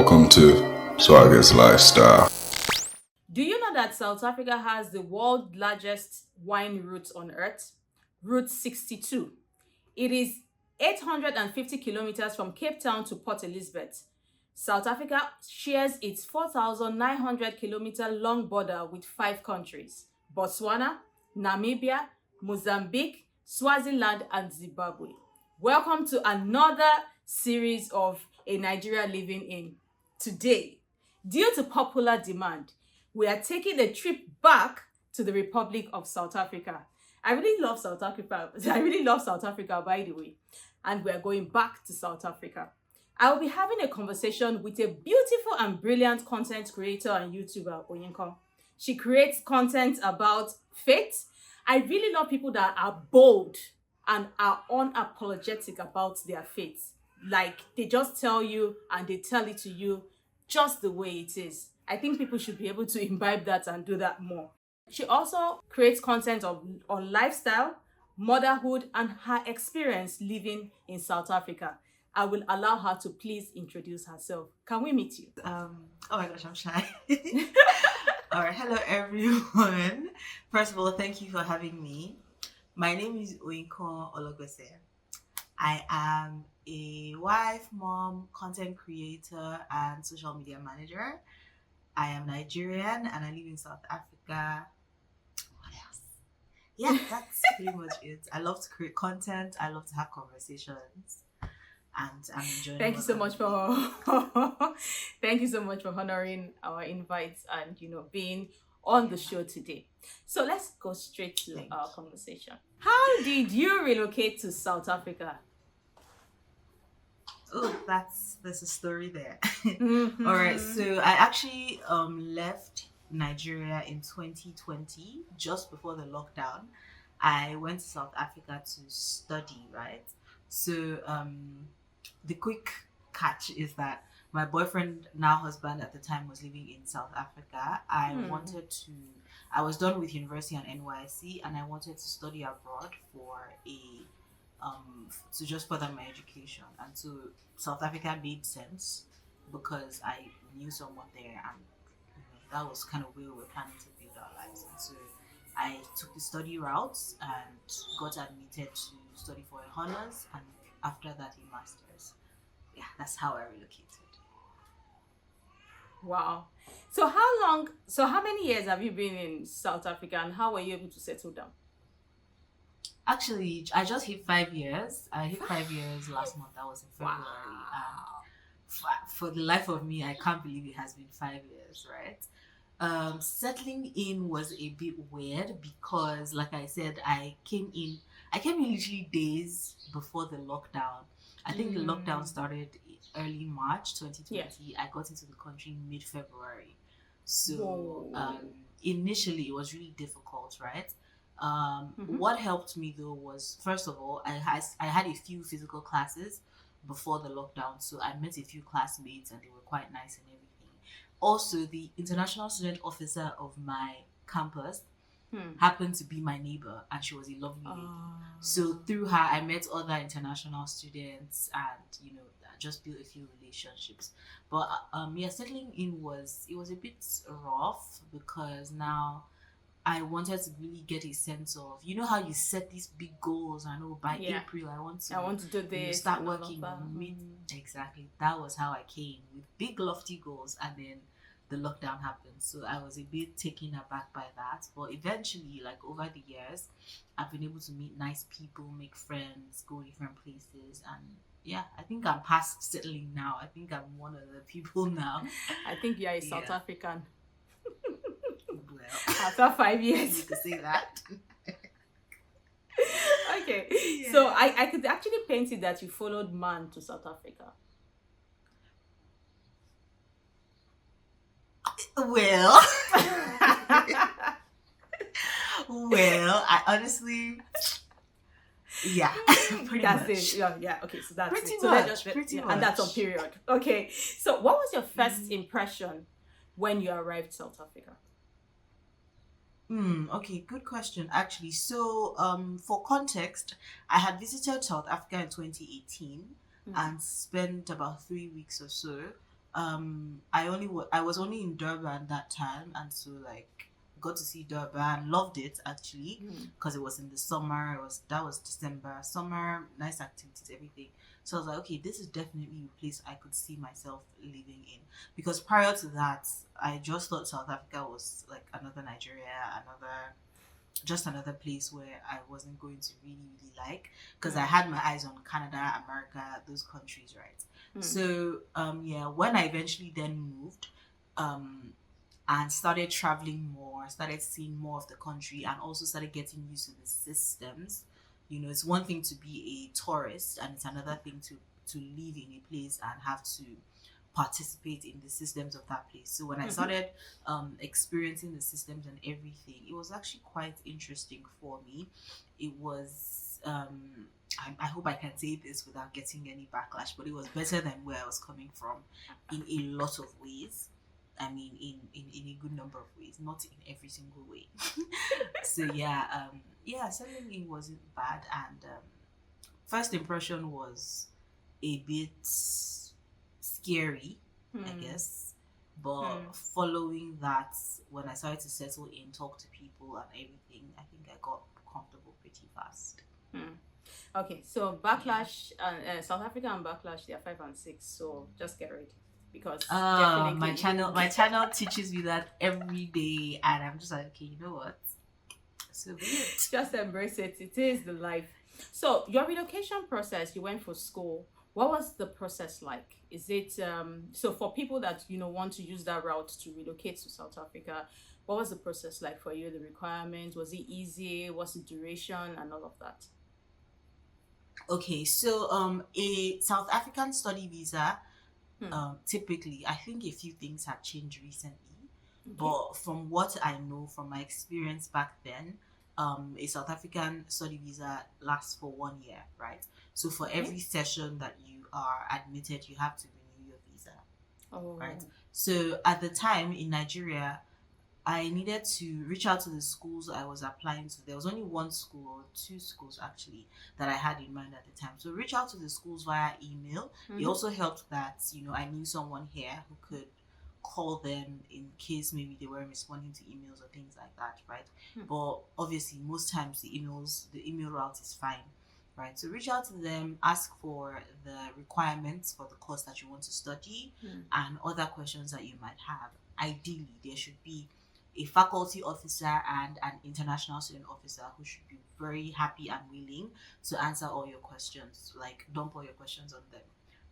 Welcome to Swaggerslifestyle. Do you know that South Africa has the world's largest wine route on earth? Route 62. It is 850 kilometers from Cape Town to Port Elizabeth. South Africa shares its 4,900 kilometer long border with 5 countries: Botswana, Namibia, Mozambique, Swaziland, and Zimbabwe. Welcome to another series of A Nigeria Living In. Today, due to popular demand, we are taking a trip back to the Republic of South Africa. I really love South Africa. By the way. And we are going back to South Africa. I will be having a conversation with a beautiful and brilliant content creator and YouTuber, Oyinkan. She creates content about faith. I really love people that are bold and are unapologetic about their faith. Like, they just tell you and they tell it to you just the way it is. I think people should be able to imbibe that and do that more. She also creates content on lifestyle, motherhood, and her experience living in South Africa. I will allow her to please introduce herself. Can we meet you? Oh my gosh, I'm shy. All right, hello everyone. First of all, thank you for having me. My name is Oyinkan Ologbese. I am a wife, mom, content creator, and social media manager. I am Nigerian and I live in South Africa. What else? Yeah, that's pretty much it. I love to create content. I love to have conversations. And I'm enjoying Thank you so much for honoring our invites and being on the show today. So let's go straight to our conversation. How did you relocate to South Africa? Oh, there's a story there. Mm-hmm. All right, so I actually left Nigeria in 2020, just before the lockdown. I went to South Africa to study, right? So the quick catch is that my boyfriend, now husband at the time, was living in South Africa. I was done with university on NYC and I wanted to study abroad for to just further my education. And so South Africa made sense because I knew someone there and that was kind of where we were planning to build our lives. And so I took the study route and got admitted to study for a honors and after that a master's. Yeah, that's how I relocated. Wow. So how many years have you been in South Africa and how were you able to settle down? Actually, I just hit 5 years. I hit 5 years last month. That was in February. Wow. For the life of me, I can't believe it has been 5 years, right? Settling in was a bit weird because, like I said, I came in literally days before the lockdown. I think the lockdown started early March 2020. Yeah. I got into the country mid-February. So initially it was really difficult, right? What helped me though was, first of all, I had a few physical classes before the lockdown, so I met a few classmates and they were quite nice and everything. Also, the international student officer of my campus happened to be my neighbor and she was a lovely lady. So through her I met other international students and just built a few relationships. But settling in was a bit rough because now I wanted to really get a sense of, how you set these big goals. I know by April I want to do this, start working. Exactly. That was how I came with big lofty goals, and then the lockdown happened. So I was a bit taken aback by that. But eventually, like over the years, I've been able to meet nice people, make friends, go different places, and yeah, I think I'm past settling now. I think I'm one of the people now. I think you're a South African. Well, after 5 years. You could say that. Okay. Yeah. So I could actually paint it that you followed man to South Africa. Well, I honestly, yeah, pretty that's much. it. Yeah. Okay, so that's pretty it. So much. Let's just Pretty much. And that's on period. Okay. So what was your first impression when you arrived South Africa? Okay, good question actually. So for context, I had visited South Africa in 2018 and spent about 3 weeks or so I was only in Durban that time, and so like got to see Durban, loved it actually because it was in the summer. That was December, summer, nice activities, everything. So I was like, okay, this is definitely a place I could see myself living in. Because prior to that, I just thought South Africa was like another Nigeria, just another place where I wasn't going to really like, because I had my eyes on Canada, America, those countries, right? So yeah, when I eventually then moved and started traveling more, started seeing more of the country, and also started getting used to the systems. It's one thing to be a tourist, and it's another thing to live in a place and have to participate in the systems of that place. So when I started experiencing the systems and everything, it was actually quite interesting for me. It was I hope I can say this without getting any backlash, but it was better than where I was coming from in a lot of ways. I mean, in a good number of ways, not in every single way. So yeah, settling in wasn't bad, and first impression was a bit scary, I guess. But following that, when I started to settle in, talk to people and everything, I think I got comfortable pretty fast. Okay, so backlash, South Africa and backlash, they are 5 and 6. So just get ready, because definitely my channel teaches me that every day, and I'm just like, okay, you know what? So be it. Just embrace it. It is the life. So your relocation process, you went for school. What was the process like? Is it so for people that want to use that route to relocate to South Africa? What was the process like for you? The requirements, was it easy? What's the duration and all of that? Okay, so a South African study visa, typically, I think a few things have changed recently. Okay. But from what I know from my experience back then, a South African study visa lasts for 1 year, right? So for every session that you are admitted, you have to renew your visa, right? So at the time in Nigeria, I needed to reach out to the schools I was applying to. There was only one school or two schools actually that I had in mind at the time. So reach out to the schools via email. It also helped that, I knew someone here who could call them in case maybe they weren't responding to emails or things like that, right? But obviously most times the email route is fine, right? So reach out to them, ask for the requirements for the course that you want to study and other questions that you might have. Ideally, there should be a faculty officer and an international student officer who should be very happy and willing to answer all your questions, like dump all your questions on them,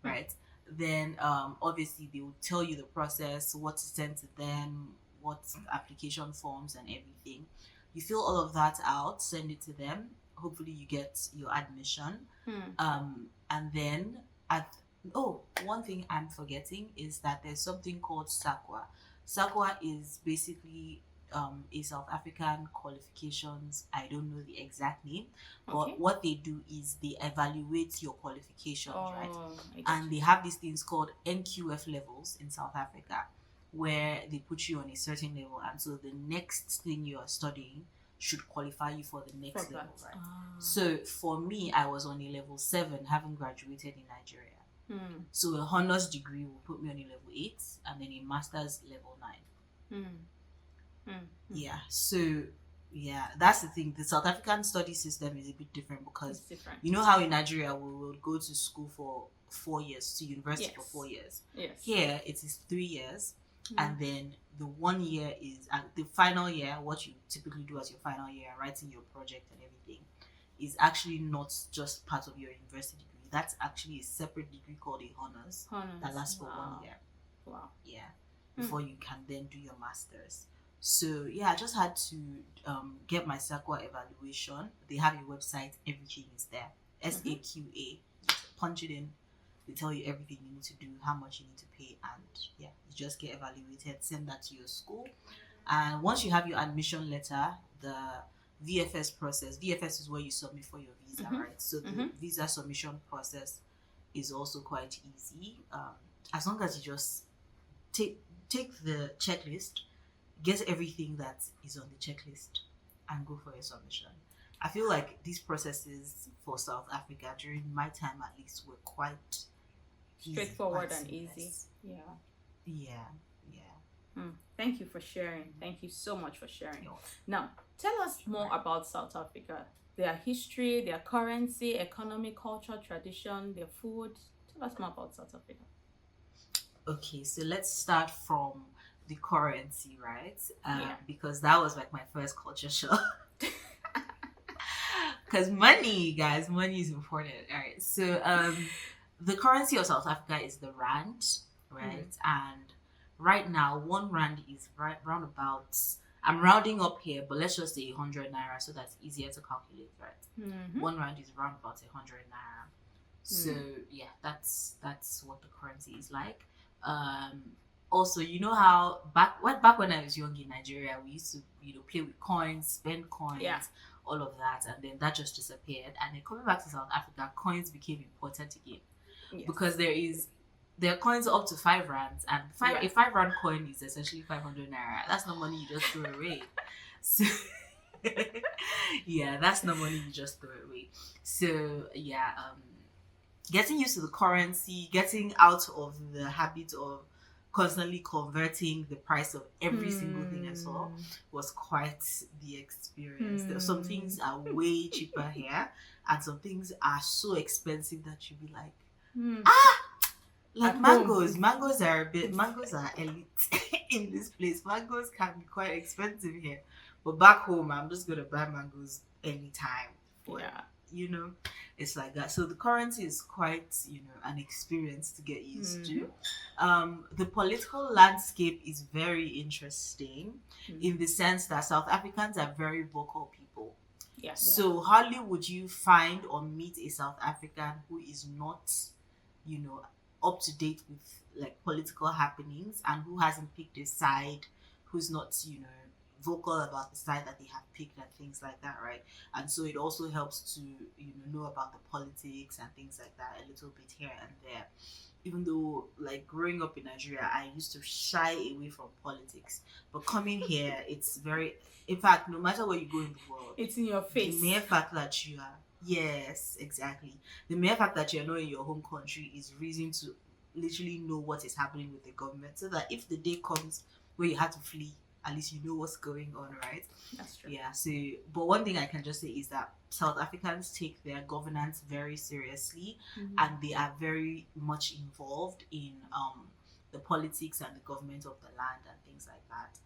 right? Then obviously they will tell you the process, what to send to them, what application forms and everything. You fill all of that out, send it to them. Hopefully you get your admission. And then one thing I'm forgetting is that there's something called SAQA. SAQA is basically a South African qualifications. I don't know the exact name, but what they do is they evaluate your qualifications, right? And they have these things called NQF levels in South Africa, where they put you on a certain level, and so the next thing you are studying should qualify you for the next level, right? So for me, I was on a level 7, having graduated in Nigeria. So a honors degree will put me on a level 8, and then a master's level 9. Yeah, so yeah, that's the thing. The South African study system is a bit different because you know how in Nigeria we will go to school for 4 years, to university for 4 years. Here it is 3 years, and then the 1 year is the final year. What you typically do as your final year, writing your project and everything, is actually not just part of your university degree. That's actually a separate degree called a honors that lasts for 1 year. Wow. Yeah, before you can then do your masters. So yeah, I just had to get my SAQA evaluation. They have a website, everything is there. SAQA. Punch it in. They tell you everything you need to do, how much you need to pay, and yeah, you just get evaluated. Send that to your school, and once you have your admission letter, the VFS process. VFS is where you submit for your visa, right? So the visa submission process is also quite easy. As long as you just take the checklist, get everything that is on the checklist, and go for your submission. I feel like these processes for South Africa during my time at least were quite straightforward easy, and easy. Yeah. Yeah, yeah. Thank you for sharing. Thank you so much for sharing. You're, Now, tell us you're more right. about South Africa, their history, their currency, economy, culture, tradition, their food. Tell us more about South Africa. Okay, so let's start from the currency, right? Yeah. Because that was like my first culture shock. Because money, guys, money is important. All right. So the currency of South Africa is the rand, Mm. right? And right now, one rand is right round about. I'm rounding up here, but let's just say 100 naira so that's easier to calculate, right? Mm-hmm. One rand is around about 100 naira. So Mm. yeah, that's what the currency is like. Um, Also, you know how back when I was young in Nigeria, we used to play with coins, spend Yeah. coins, all of that, and then that just disappeared. And then coming back to South Africa, coins became important again because Yes. there are coins up to 5 rands, and Yeah. a 5 rand coin is essentially 500 naira. That's not money you just throw away. So yeah, that's not money you just throw away. So yeah, getting used to the currency, getting out of the habit of constantly converting the price of every single thing I saw Hmm. was quite the experience. Some Hmm. things are way cheaper here, and some things are so expensive that you be like, Hmm. like At home, mangoes. it's Mangoes are elite in this place. Mangoes can be quite expensive here, but back home, I'm just gonna buy mangoes anytime. But yeah. you know, it's like that. So the currency is quite an experience to get used Mm-hmm. to. The political landscape is very interesting Mm. in the sense that South Africans are very vocal people. Yeah, they are. So hardly would you find or meet a South African who is not, you know, up to date with like political happenings and who hasn't picked a side, who's not, vocal about the side that they have picked and things like that, right? And so it also helps to, know about the politics and things like that a little bit here and there. Even though, like growing up in Nigeria, I used to shy away from politics, but coming here, it's very, in fact, no matter where you go in the world, It's in your the mere face. fact that you are, yes, exactly, the mere fact that you're not in your home country is reason to literally know what is happening with the government, so that if the day comes where you have to flee, at least you know what's going on, right? That's true. Yeah. So, but one thing I can just say is that South Africans take their governance very seriously, Mm. and they are very much involved in the politics and the government of the land and things like that.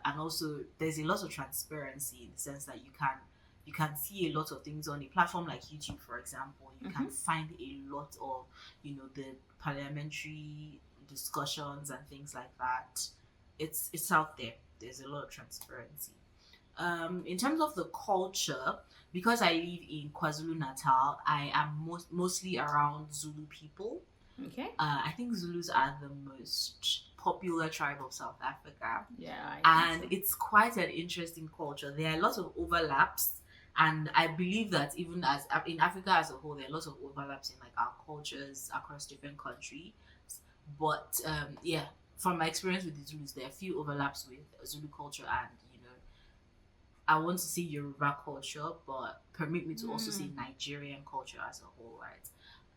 And also, there's a lot of transparency in the sense that you can see a lot of things on a platform like YouTube, for example. You can Mm-hmm. find a lot of the parliamentary discussions and things like that. It's out there. There's a lot of transparency. In terms of the culture, because I live in KwaZulu Natal, I am mostly around Zulu people. Okay. I think Zulus are the most popular tribe of South Africa, Yeah, I think and so. it's quite an interesting culture. There are lots of overlaps, and I believe that even as in Africa as a whole, there are lots of overlaps in like our cultures across different countries. But yeah, from my experience with the Zulus, there are a few overlaps with Zulu culture and I want to say Yoruba culture, but permit me to also say Mm. Nigerian culture as a whole, right?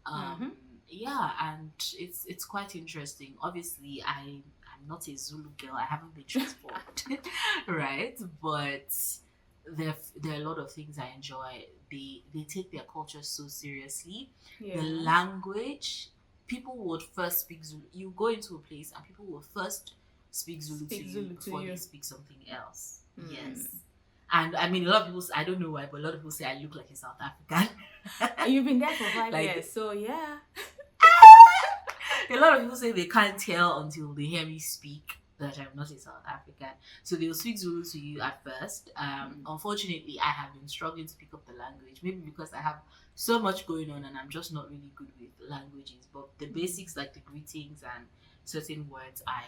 Mm-hmm. Yeah, and it's quite interesting. Obviously, I'm not a Zulu girl. I haven't been transformed, right? But there are a lot of things I enjoy. They take their culture so seriously. The Yeah. language, people would first speak Zulu. You go into a place and people will first speak Zulu to Speak you Zulu to before they you. speak something else. Mm. Yes. And I mean, a lot of people, I don't know why, but a lot of people say I look like a South African. You've been there for 5 years, Like, so yeah. a lot of people say they can't tell until they hear me speak that I'm not a South African. So they'll speak Zulu to you at first. Unfortunately, I have been struggling to pick up the language, maybe because I have so much going on and I'm just not really good with languages. But the basics, like the greetings and certain words, I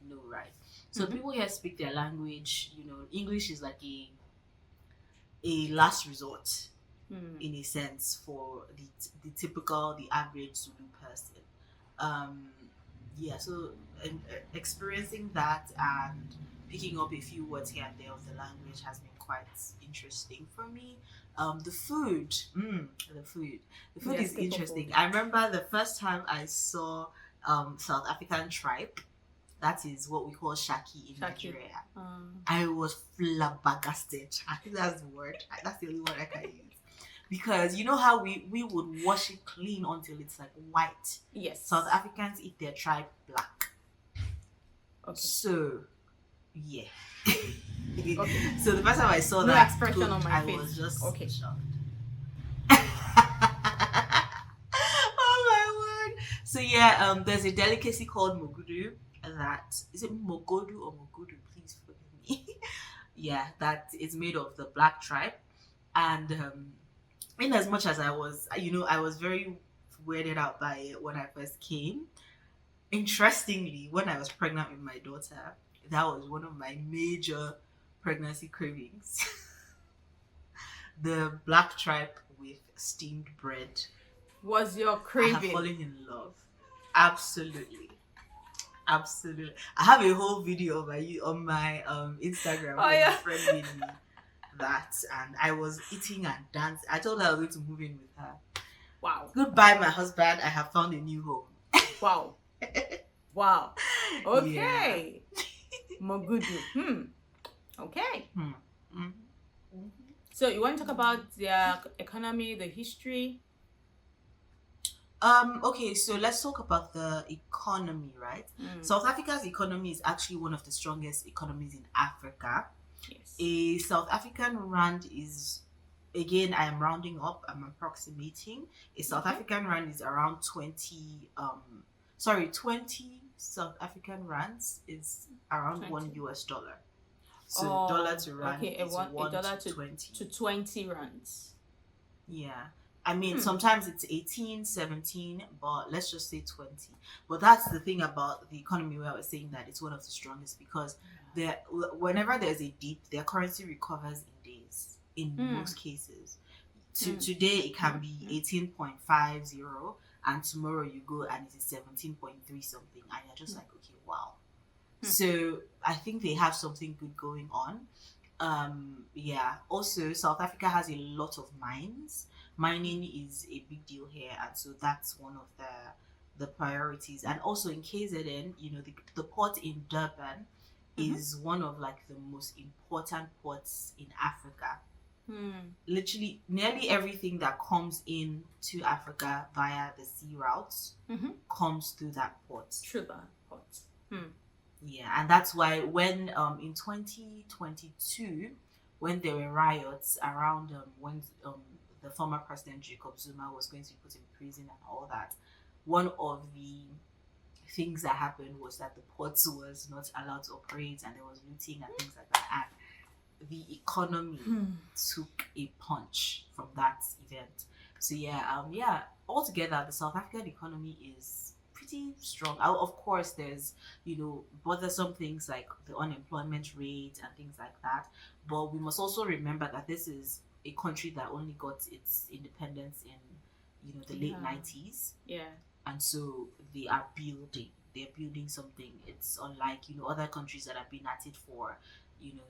know, right? So Mm-hmm. people here speak their language. English is like a last resort Mm. in a sense for the average Zulu person. Um, yeah, so experiencing that and picking up a few words here and there of the language has been quite interesting for me. The food, the food Yeah, is staple food. interesting. I remember the first time I saw South African tribe. That is what we call Shaki in Shaki. Nigeria. Um, I was flabbergasted. I think that's the word. That's the only word I can use. Because you know how we would wash it clean until it's like white. yes. South Africans eat their tribe black. Okay. So, yeah. Okay. So the first time I saw No that expression cooked, on my I face. was just Okay. shocked. Oh my word! So yeah, there's a delicacy called mogudu. That is it, mogodu or mogudu? Please forgive me. Yeah, that is made of the black tribe, and in as much as I was, I was very weirded out by it when I first came. Interestingly, when I was pregnant with my daughter, that was one of my major pregnancy cravings. The black tribe with steamed bread. Was your I have craving? fallen in love. Absolutely. Absolutely. I have a whole video on my Instagram Oh, where yeah. my friend made me that, and I was eating and dancing. I told her I was going to move in with her. Wow. Goodbye, my husband. I have found a new home. Wow. Wow. Okay. Mogudu. Okay. Mhm. So you want to talk about their economy, the history? Okay, so let's talk about the economy, right? South Africa's economy is actually one of the strongest economies in Africa. Yes. A South African rand is, again, I am rounding up, I'm approximating. A South African rand is around 20 South African rands is around 20. $1. So dollar to rand okay, is a 1 dollar to 20. to 20 rands. Yeah. I mean, sometimes it's 18, 17, but let's just say 20. But that's the thing about the economy where I was saying that it's one of the strongest because whenever there's a dip, their currency recovers in days, in most cases. Today, it can be 18.50, and tomorrow you go and it's 17.3 something, and you're just like, okay, wow. So I think they have something good going on. Yeah. Also, South Africa has a lot of mines. Mining is a big deal here, and so that's one of the priorities. And also in KZN, the port in Durban is one of like the most important ports in Africa. Literally, nearly everything that comes in to Africa via the sea routes comes through that port. Through that port. Yeah, and that's why when in 2022, when there were riots around when the former president Jacob Zuma was going to be put in prison and all that, one of the things that happened was that the port was not allowed to operate and there was looting and things like that. And the economy took a punch from that event. So yeah, altogether the South African economy is pretty strong. Of course, there's bothersome things like the unemployment rate and things like that. But we must also remember that this is a country that only got its independence in the late 90s. Yeah. And so they are building. They're building something. It's unlike other countries that have been at it for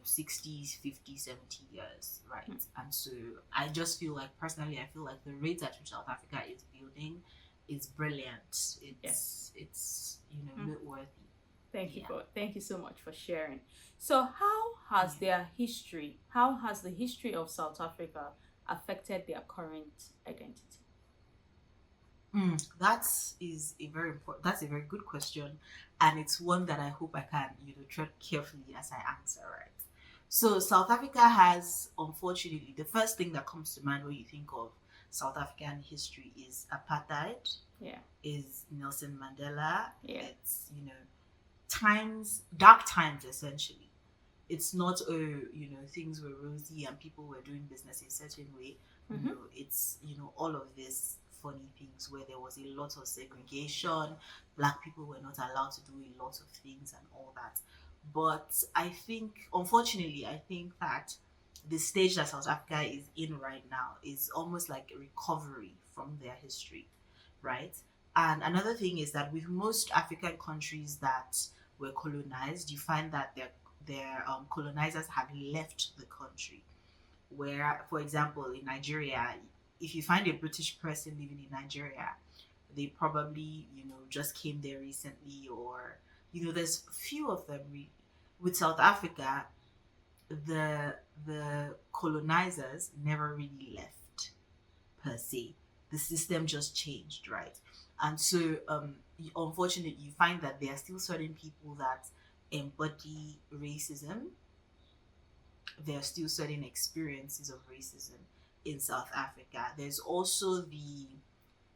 60s, 50s, 70 years, right? And so I just feel like, personally, I feel like the rate at which South Africa is building is brilliant. It's noteworthy. Thank you so much for sharing. So how has the history of South Africa affected their current identity? That's a very good question, and it's one that I hope I can tread carefully as I answer, right? So South Africa has, unfortunately, the first thing that comes to mind when you think of South African history is apartheid. Yeah. Is Nelson Mandela. Yeah. It's dark times, essentially. It's not things were rosy and people were doing business a certain way. It's all of this funny things where there was a lot of segregation, black people were not allowed to do a lot of things and all that. But unfortunately, I think that the stage that South Africa is in right now is almost like a recovery from their history, right? And another thing is that with most African countries that were colonized, you find that their colonizers have left the country. Where, for example, in Nigeria, if you find a British person living in Nigeria, they probably, just came there recently, or, there's few of them. With South Africa, the colonizers never really left per se. The system just changed, right? And so, unfortunately, you find that there are still certain people that embody racism. There are still certain experiences of racism in South Africa. There's also the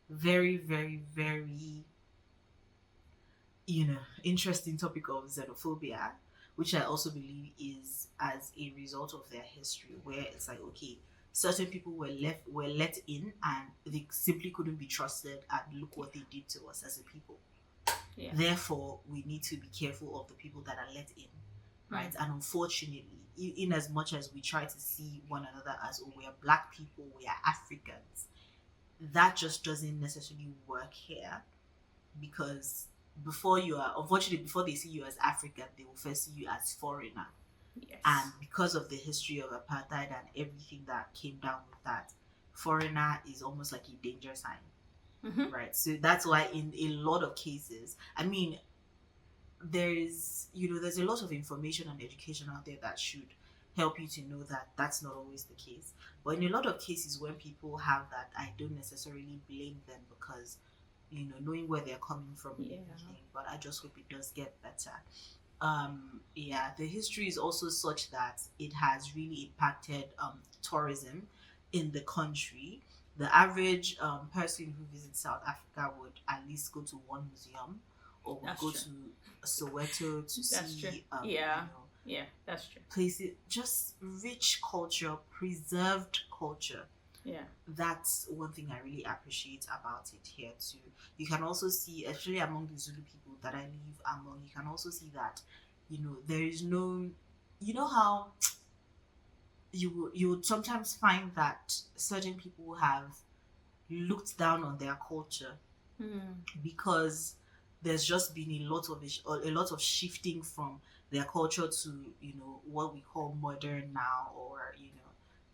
very, very, very, interesting topic of xenophobia, which I also believe is as a result of their history, where it's like, okay, certain people were let in, and they simply couldn't be trusted, and look what they did to us as a people. Yeah. Therefore, we need to be careful of the people that are let in, right? And unfortunately, in as much as we try to see one another as, oh, we are black people, we are Africans, that just doesn't necessarily work here, because before they see you as African, they will first see you as foreigner. Yes. And because of the history of apartheid and everything that came down with that, foreigner is almost like a danger sign. Mm-hmm. Right? So that's why in a lot of cases, I mean, there's a lot of information and education out there that should help you to know that that's not always the case. But in a lot of cases, when people have that, I don't necessarily blame them, because knowing where they're coming from, but I just hope it does get better. The history is also such that it has really impacted tourism in the country. The average person who visits South Africa would at least go to one museum, or would That's go true. to Soweto to That's see true. Yeah, that's true. places, just rich culture, preserved culture. Yeah. That's one thing I really appreciate about it here too. You can also see, especially among the Zulu people that I live among, you can also see that, there is no, how you would sometimes find that certain people have looked down on their culture, because there's just been a lot of shifting from their culture to what we call modern now, or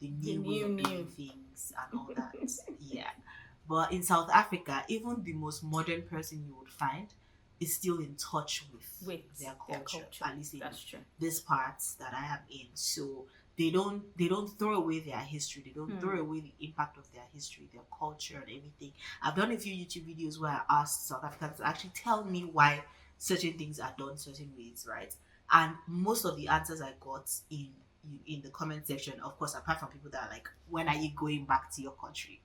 the new way of doing things and all that. Yeah. But in South Africa, even the most modern person you would find is still in touch with their culture. At least in these parts that I am in. So they don't throw away their history. They don't throw away the impact of their history, their culture, and everything. I've done a few YouTube videos where I asked South Africans to actually tell me why certain things are done certain ways, right? And most of the answers I got in the comment section, of course, apart from people that are like, when are you going back to your country?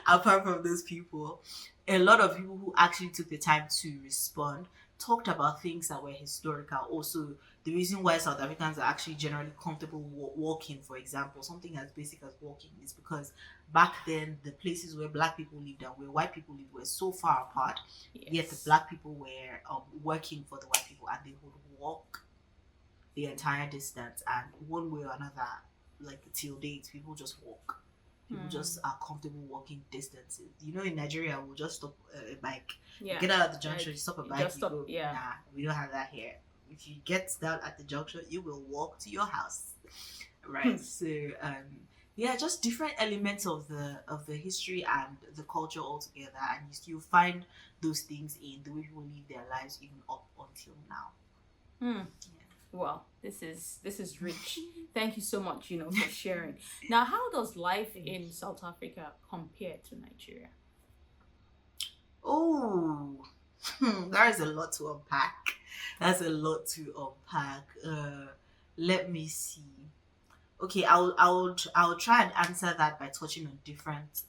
Apart from those people, a lot of people who actually took the time to respond talked about things that were historical. Also, the reason why South Africans are actually generally comfortable walking, for example, something as basic as walking, is because back then the places where black people lived and where white people lived were so far apart. Yet the black people were working for the white people, and they would walk the entire distance, and one way or another, like till date, people just walk. People just are comfortable walking distances. In Nigeria, we'll just stop a bike. Get out at the junction, you stop a bike, you go. Nah, we don't have that here. If you get down at the junction, you will walk to your house. Right? So, just different elements of the history and the culture altogether, and you still find those things in the way people live their lives even up until now. Well, this is rich. Thank you so much, for sharing. Now, how does life in South Africa compare to Nigeria? Oh, there is a lot to unpack. That's a lot to unpack. Let me see. Okay, I'll try and answer that by touching on different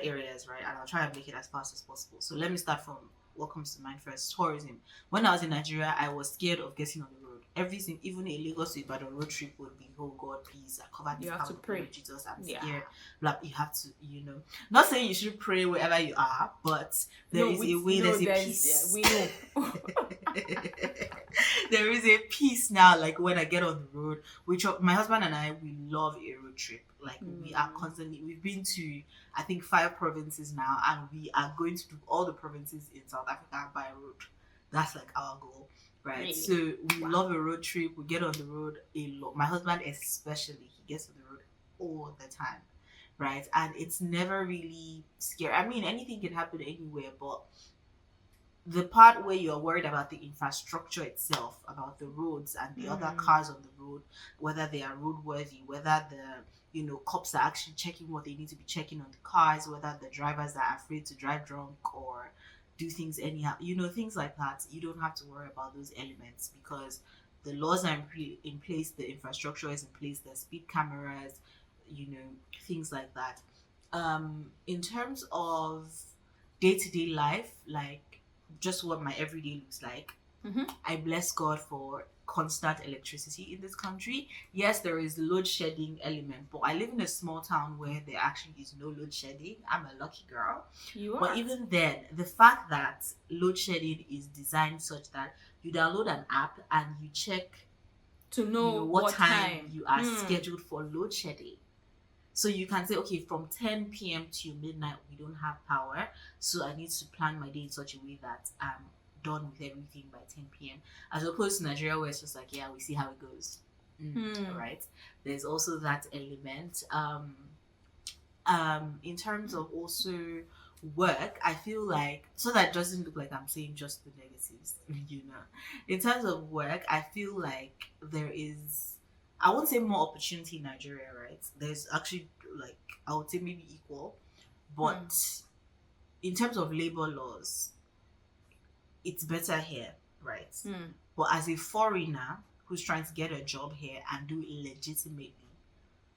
areas, right? And I'll try and make it as fast as possible. So let me start from what comes to mind first. Tourism. When I was in Nigeria, I was scared of getting on the road. Everything, even a Lagos to Ibadan road trip would be, oh God, please, I covered this. You have to pray. Jesus, I'm scared. Like, you have to, not saying you should pray wherever you are, but there's a peace. Yeah, we know. There is a peace now, like when I get on the road, which my husband and I, we love a road trip. Like we are constantly, we've been to, I think, 5 provinces now, and we are going to do all the provinces in South Africa by road. That's like our goal, right? Really? So we love a road trip. We get on the road a lot. My husband especially, he gets on the road all the time, right? And it's never really scary. I mean, anything can happen anywhere, but the part where you're worried about the infrastructure itself, about the roads and the other cars on the road, whether they are roadworthy, whether the cops are actually checking what they need to be checking on the cars, whether the drivers are afraid to drive drunk or do things anyhow, things like that. You don't have to worry about those elements because the laws are in place, the infrastructure is in place, the speed cameras, things like that. In terms of day-to-day life, like just what my everyday looks like, I bless God for constant electricity in this country. Yes, there is load shedding element, but I live in a small town where there actually is no load shedding. I'm a lucky girl. You are. But even then, the fact that load shedding is designed such that you download an app and you check to know what time you are scheduled for load shedding. So you can say, okay, from 10 p.m. to midnight, we don't have power. So I need to plan my day in such a way that I'm done with everything by 10 p.m. As opposed to Nigeria, where it's just like, yeah, we see how it goes. Right? There's also that element. In terms of also work, I feel like, so that it doesn't look like I'm saying just the negatives, In terms of work, I feel like there is, I won't say more opportunity in Nigeria, right? There's actually, like, I would say maybe equal. But in terms of labor laws, it's better here, right? But as a foreigner who's trying to get a job here and do it legitimately,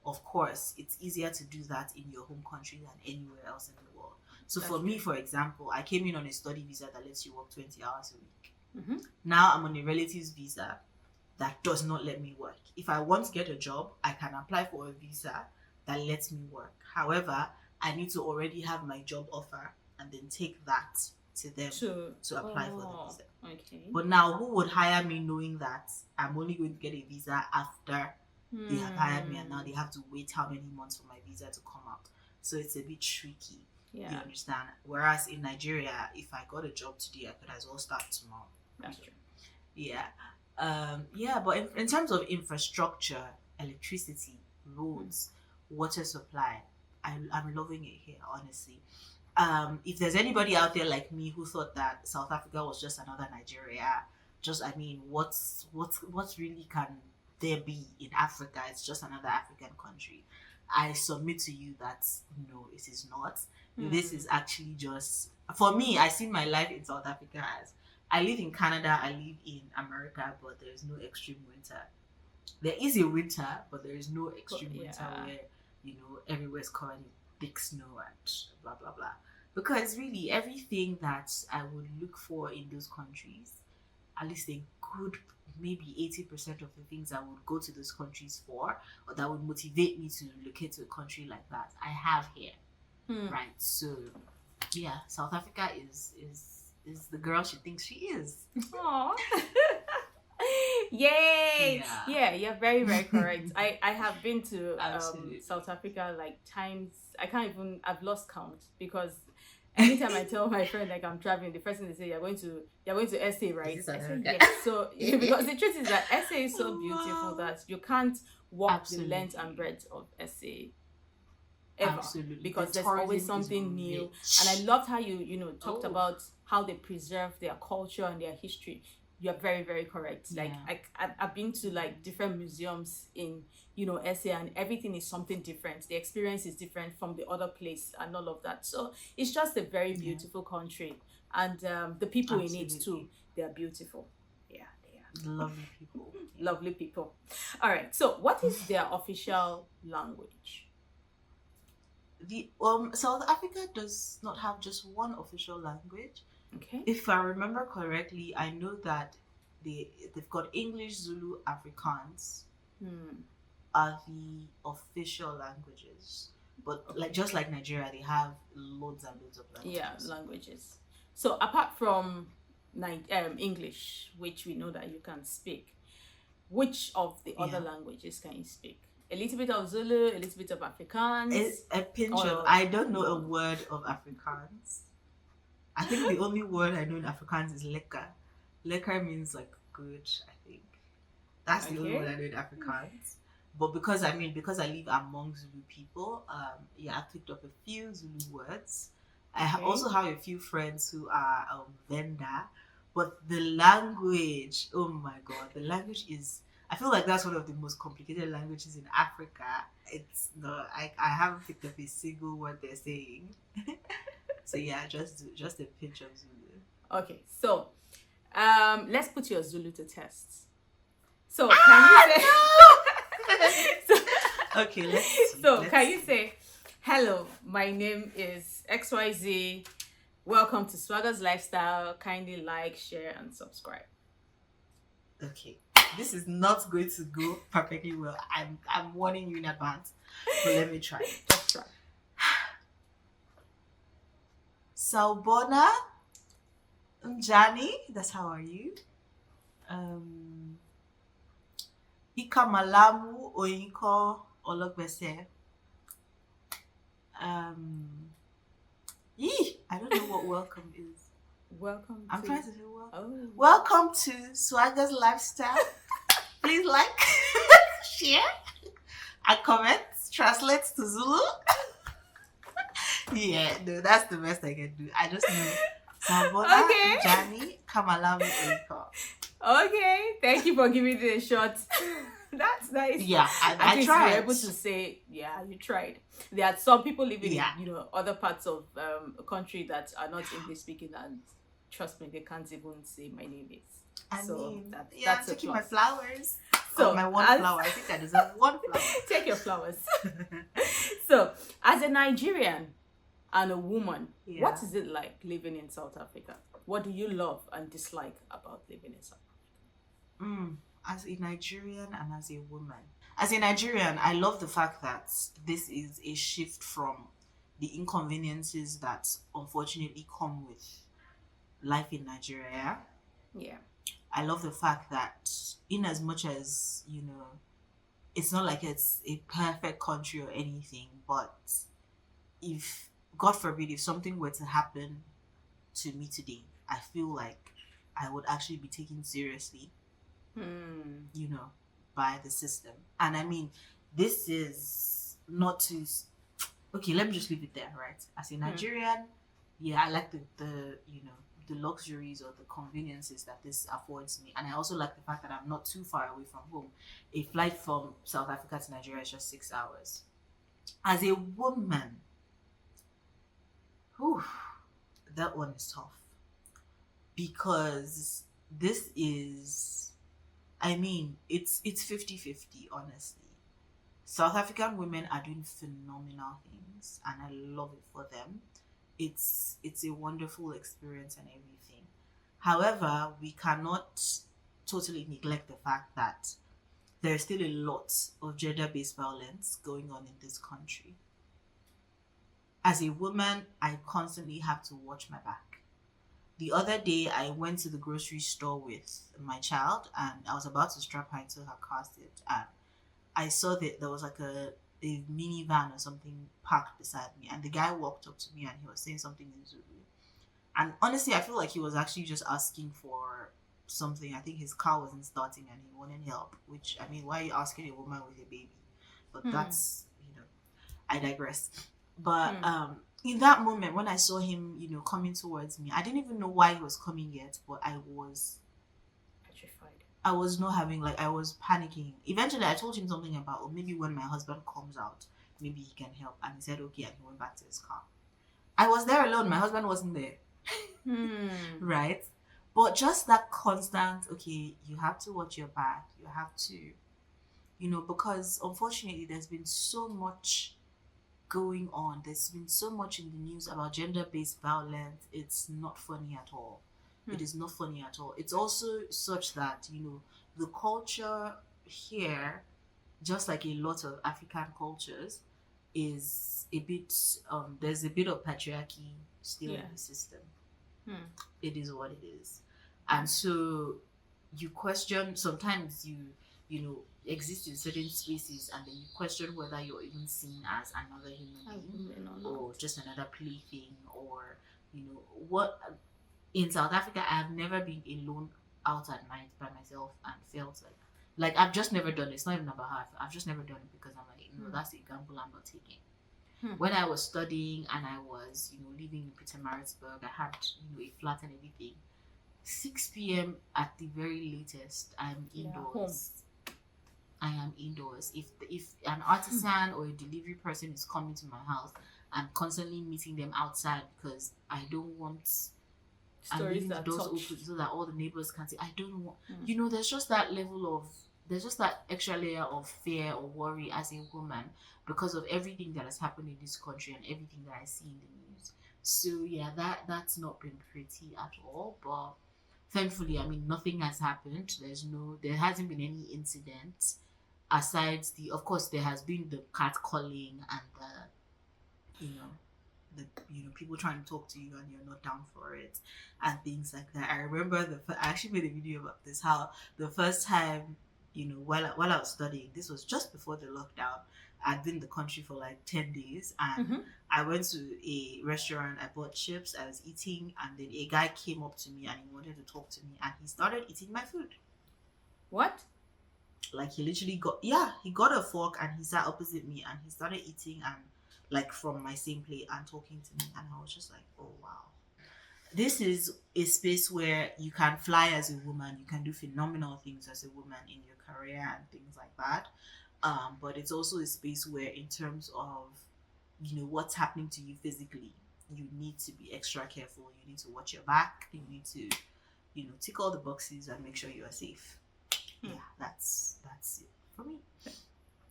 of course, it's easier to do that in your home country than anywhere else in the world. So for me, for example, I came in on a study visa that lets you work 20 hours a week. Now I'm on a relatives visa that does not let me work. If I want to get a job, I can apply for a visa that lets me work. However, I need to already have my job offer and then take that to them to apply for the visa. Okay. But now, who would hire me knowing that I'm only going to get a visa after they have hired me, and now they have to wait how many months for my visa to come out? So it's a bit tricky. Yeah. You understand? Whereas in Nigeria, if I got a job today, I could as well start tomorrow. That's true. Yeah. But in terms of infrastructure, electricity, roads, water supply, I'm loving it here, honestly. If there's anybody out there like me who thought that South Africa was just another Nigeria, what's really can there be in Africa? It's just another African country. I submit to you that no, it is not. This is actually just, for me, I see my life in South Africa as, I live in Canada, I live in America, but there is no extreme winter. There is a winter, but there is no extreme winter where, everywhere's covered in thick snow and blah, blah, blah. Because really, everything that I would look for in those countries, at least a good, maybe 80% of the things I would go to those countries for, or that would motivate me to relocate to a country like that, I have here. Right? So, yeah, South Africa is the girl she thinks she is. Aww. Yay! Yeah, you're very, very correct. I have been to South Africa like times, I've lost count, because anytime I tell my friend like I'm traveling, the first thing they say, you're going to SA, right? I say yes. So because the truth is that SA is so beautiful that you can't walk the length and breadth of SA ever. Because there's always something new. And I loved how you talked about how they preserve their culture and their history. You're very, very correct. Like I've been to like different museums in SA, and everything is something different. The experience is different from the other place and all of that. So it's just a very beautiful country, and the people in it too, they are beautiful. Yeah, they are lovely people. Lovely people. All right. So what is their official language? The South Africa does not have just one official language. Okay. If I remember correctly, I know that they've got English, Zulu, Afrikaans are the official languages. But just like Nigeria, they have loads and loads of languages. Yeah, languages. So apart from English, which we know that you can speak, which of the other languages can you speak? A little bit of Zulu, a little bit of Afrikaans. It's a pinch of. I don't know a word of Afrikaans. I think the only word I know in Afrikaans is lekker. Lekker means like good, I think. That's the only word I know in Afrikaans. But because I live among Zulu people, yeah, I've picked up a few Zulu words. Also have a few friends who are Venda, but the language, oh my god, the language is. I feel like that's one of the most complicated languages in Africa. It's not. I haven't picked up a single word they're saying. So yeah, just a pinch of Zulu. Okay, so let's put your Zulu to test. So can you say? Okay, let's see. Can you say, hello, my name is XYZ. Welcome to Swagger's Lifestyle. Kindly like, share, and subscribe. Okay, this is not going to go perfectly well. I'm warning you in advance. But let me try. Just try. Sawubona, Njani. That's how are you? Ikamalamu Oyinkan Ologbese. I don't know what welcome is. Welcome. I'm trying to say welcome. Oh. Welcome to Swagger's Lifestyle. Please like, share, and comment. Translate to Zulu. Yeah, no, that's the best I can do. I just know Sawubona, Okay. Njani, Kamalamu Oyinkan. Okay, thank you for giving it a shot. That's nice. Yeah, At I least tried. you're able to say, yeah, you tried. There are some people living Yeah. in, other parts of a country that are not English speaking, and trust me, they can't even say my name is. I'm that's a taking my plus. flowers. So, My one as- flower. I think I deserve one flower. Take your flowers. So, as a Nigerian and a woman, Yeah. what is it like living in South Africa? What do you love and dislike about living in South Africa? As a Nigerian and as a woman. As a Nigerian, I love the fact that this is a shift from the inconveniences that unfortunately come with life in Nigeria. Yeah. I love the fact that in as much as, it's not like it's a perfect country or anything, but if, God forbid, if something were to happen to me today, I feel like I would actually be taken seriously, by the system. And I mean, this is not to. Okay, let me just leave it there, right? As a Nigerian, yeah, I like the luxuries or the conveniences that this affords me, and I also like the fact that I'm not too far away from home. A flight from South Africa to Nigeria is just 6 hours. As a woman, that one is tough, because this is, it's 50-50, honestly. South African women are doing phenomenal things, and I love it for them. It's a wonderful experience and everything. However, we cannot totally neglect the fact that there's still a lot of gender-based violence going on in this country. As a woman, I constantly have to watch my back. The other day, I went to the grocery store with my child, and I was about to strap her into her car seat, and I saw that there was like a minivan or something parked beside me, and the guy walked up to me and he was saying something in Zulu. And honestly, I feel like he was actually just asking for something. I think his car wasn't starting and he wanted help, which, why are you asking a woman with a baby? But that's, I digress. But in that moment, when I saw him, coming towards me, I didn't even know why he was coming yet, but I was Petrified. I was not having, I was panicking. Eventually, I told him something about, maybe when my husband comes out, maybe he can help. And he said, okay, and he went back to his car. I was there alone. My husband wasn't there. Right? But just that constant, okay, you have to watch your back. You have to, because unfortunately, there's been so much going on. There's been so much in the news about gender-based violence. It's not funny at all. It is not funny at all. It's also such that, the culture here, just like a lot of African cultures, is a bit, there's a bit of patriarchy still in the system. It is what it is. And so you question, sometimes you exist in certain spaces, and then you question whether you're even seen as another human being or just another plaything, or, what. In South Africa, I have never been alone out at night by myself and felt like Like, I've just never done it. It's not even about how I feel. I've just never done it because I'm like, no, that's a gamble I'm not taking. When I was studying and I was, living in Pietermaritzburg, I had, a flat and everything. 6 p.m. at the very latest, I'm indoors. I am indoors. If an artisan or a delivery person is coming to my house, I'm constantly meeting them outside because I don't want I'm leaving the doors open so that all the neighbors can see. I don't want there's just that there's just that extra layer of fear or worry as a woman because of everything that has happened in this country and everything that I see in the news. So yeah, that's not been pretty at all. But thankfully, I mean, nothing has happened. There hasn't been any incident aside of course, there has been the cat calling and the people trying to talk to you and you're not down for it and things like that. I remember I actually made a video about this, how the first time, while I was studying, this was just before the lockdown. I'd been in the country for like 10 days and I went to a restaurant. I bought chips, I was eating, and then a guy came up to me and he wanted to talk to me and he started eating my food. What? Like, he literally he got a fork and he sat opposite me and he started eating and like from my same plate and talking to me, and I was just like, oh wow. This is a space where you can fly as a woman, you can do phenomenal things as a woman in your career and things like that. But it's also a space where, in terms of what's happening to you physically, you need to be extra careful. You need to watch your back. You need to tick all the boxes and make sure you are safe. Yeah, that's it for me.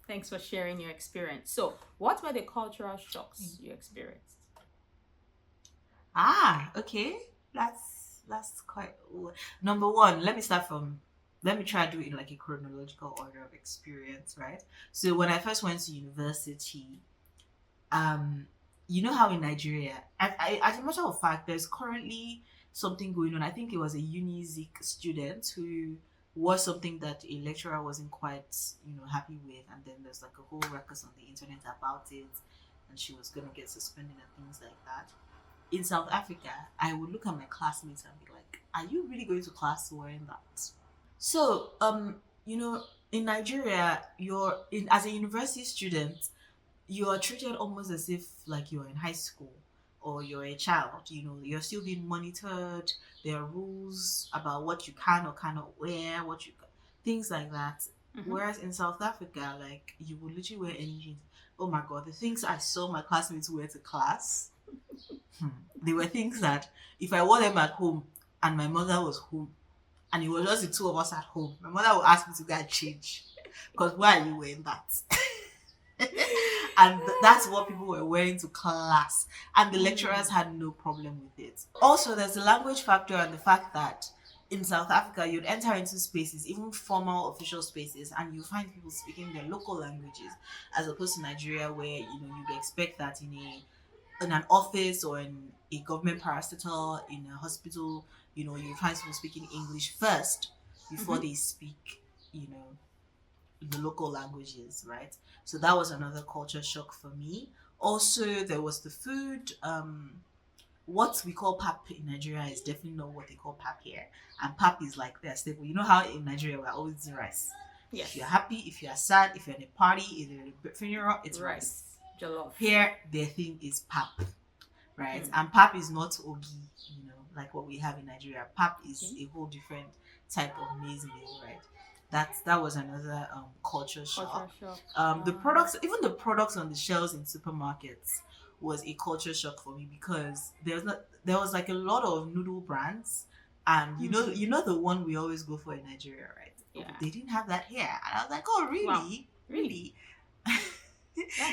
Thanks for sharing your experience. So, what were the cultural shocks you experienced? Okay. That's quite... Number one, let me try to do it in like a chronological order of experience, right? So when I first went to university, you know how in Nigeria, as a matter of fact, there's currently something going on. I think it was a Unizik student who was something that a lecturer wasn't quite, happy with, and then there's like a whole ruckus on the internet about it, and she was gonna get suspended and things like that. In South Africa, I would look at my classmates and be like, "Are you really going to class wearing that?" So, in Nigeria, as a university student, you are treated almost as if like you're in high school or you're a child. You're still being monitored. There are rules about what you can or cannot wear, things like that. Whereas in South Africa, like, you would literally wear anything. Oh my god, the things I saw my classmates wear to class, they were things that if I wore them at home and my mother was home and it was just the two of us at home, my mother would ask me to go and change because why are you wearing that? And that's what people were wearing to class, and the lecturers had no problem with it. Also, there's the language factor and the fact that in South Africa, you'd enter into spaces, even formal official spaces, and you find people speaking their local languages, as opposed to Nigeria, where you'd expect that in an office or in a government parastatal, in a hospital, you find people speaking English first before they speak, the local languages, right? So that was another culture shock for me. Also, there was the food. What we call pap in Nigeria is definitely not what they call pap here. And pap is like their staple. You know how in Nigeria we're always eating rice. Yes. If you're happy, if you're sad, if you're in a party, if you're in a funeral, it's rice. Jollof. Here, their thing is pap, right? And pap is not ogi, like what we have in Nigeria. Pap is a whole different type of maize meal, right? That was another culture shock. The products on the shelves in supermarkets was a culture shock for me, because there was like a lot of noodle brands, and you know the one we always go for in Nigeria, right? Yeah. They didn't have that here, and I was like, oh really? Wow. Really?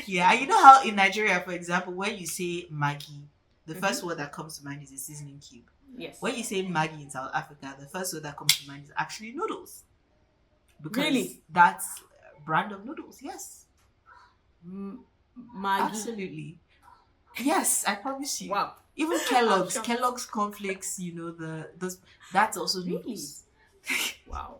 Yeah, and you know how in Nigeria, for example, when you say Maggi, the first word that comes to mind is a seasoning cube. Yes. When you say Maggi in South Africa, the first word that comes to mind is actually noodles. Because really? That's a brand of noodles, yes. Maggi. Absolutely. Yes, I promise you. Wow. Even Kellogg's cornflakes, that's also noodles. Wow.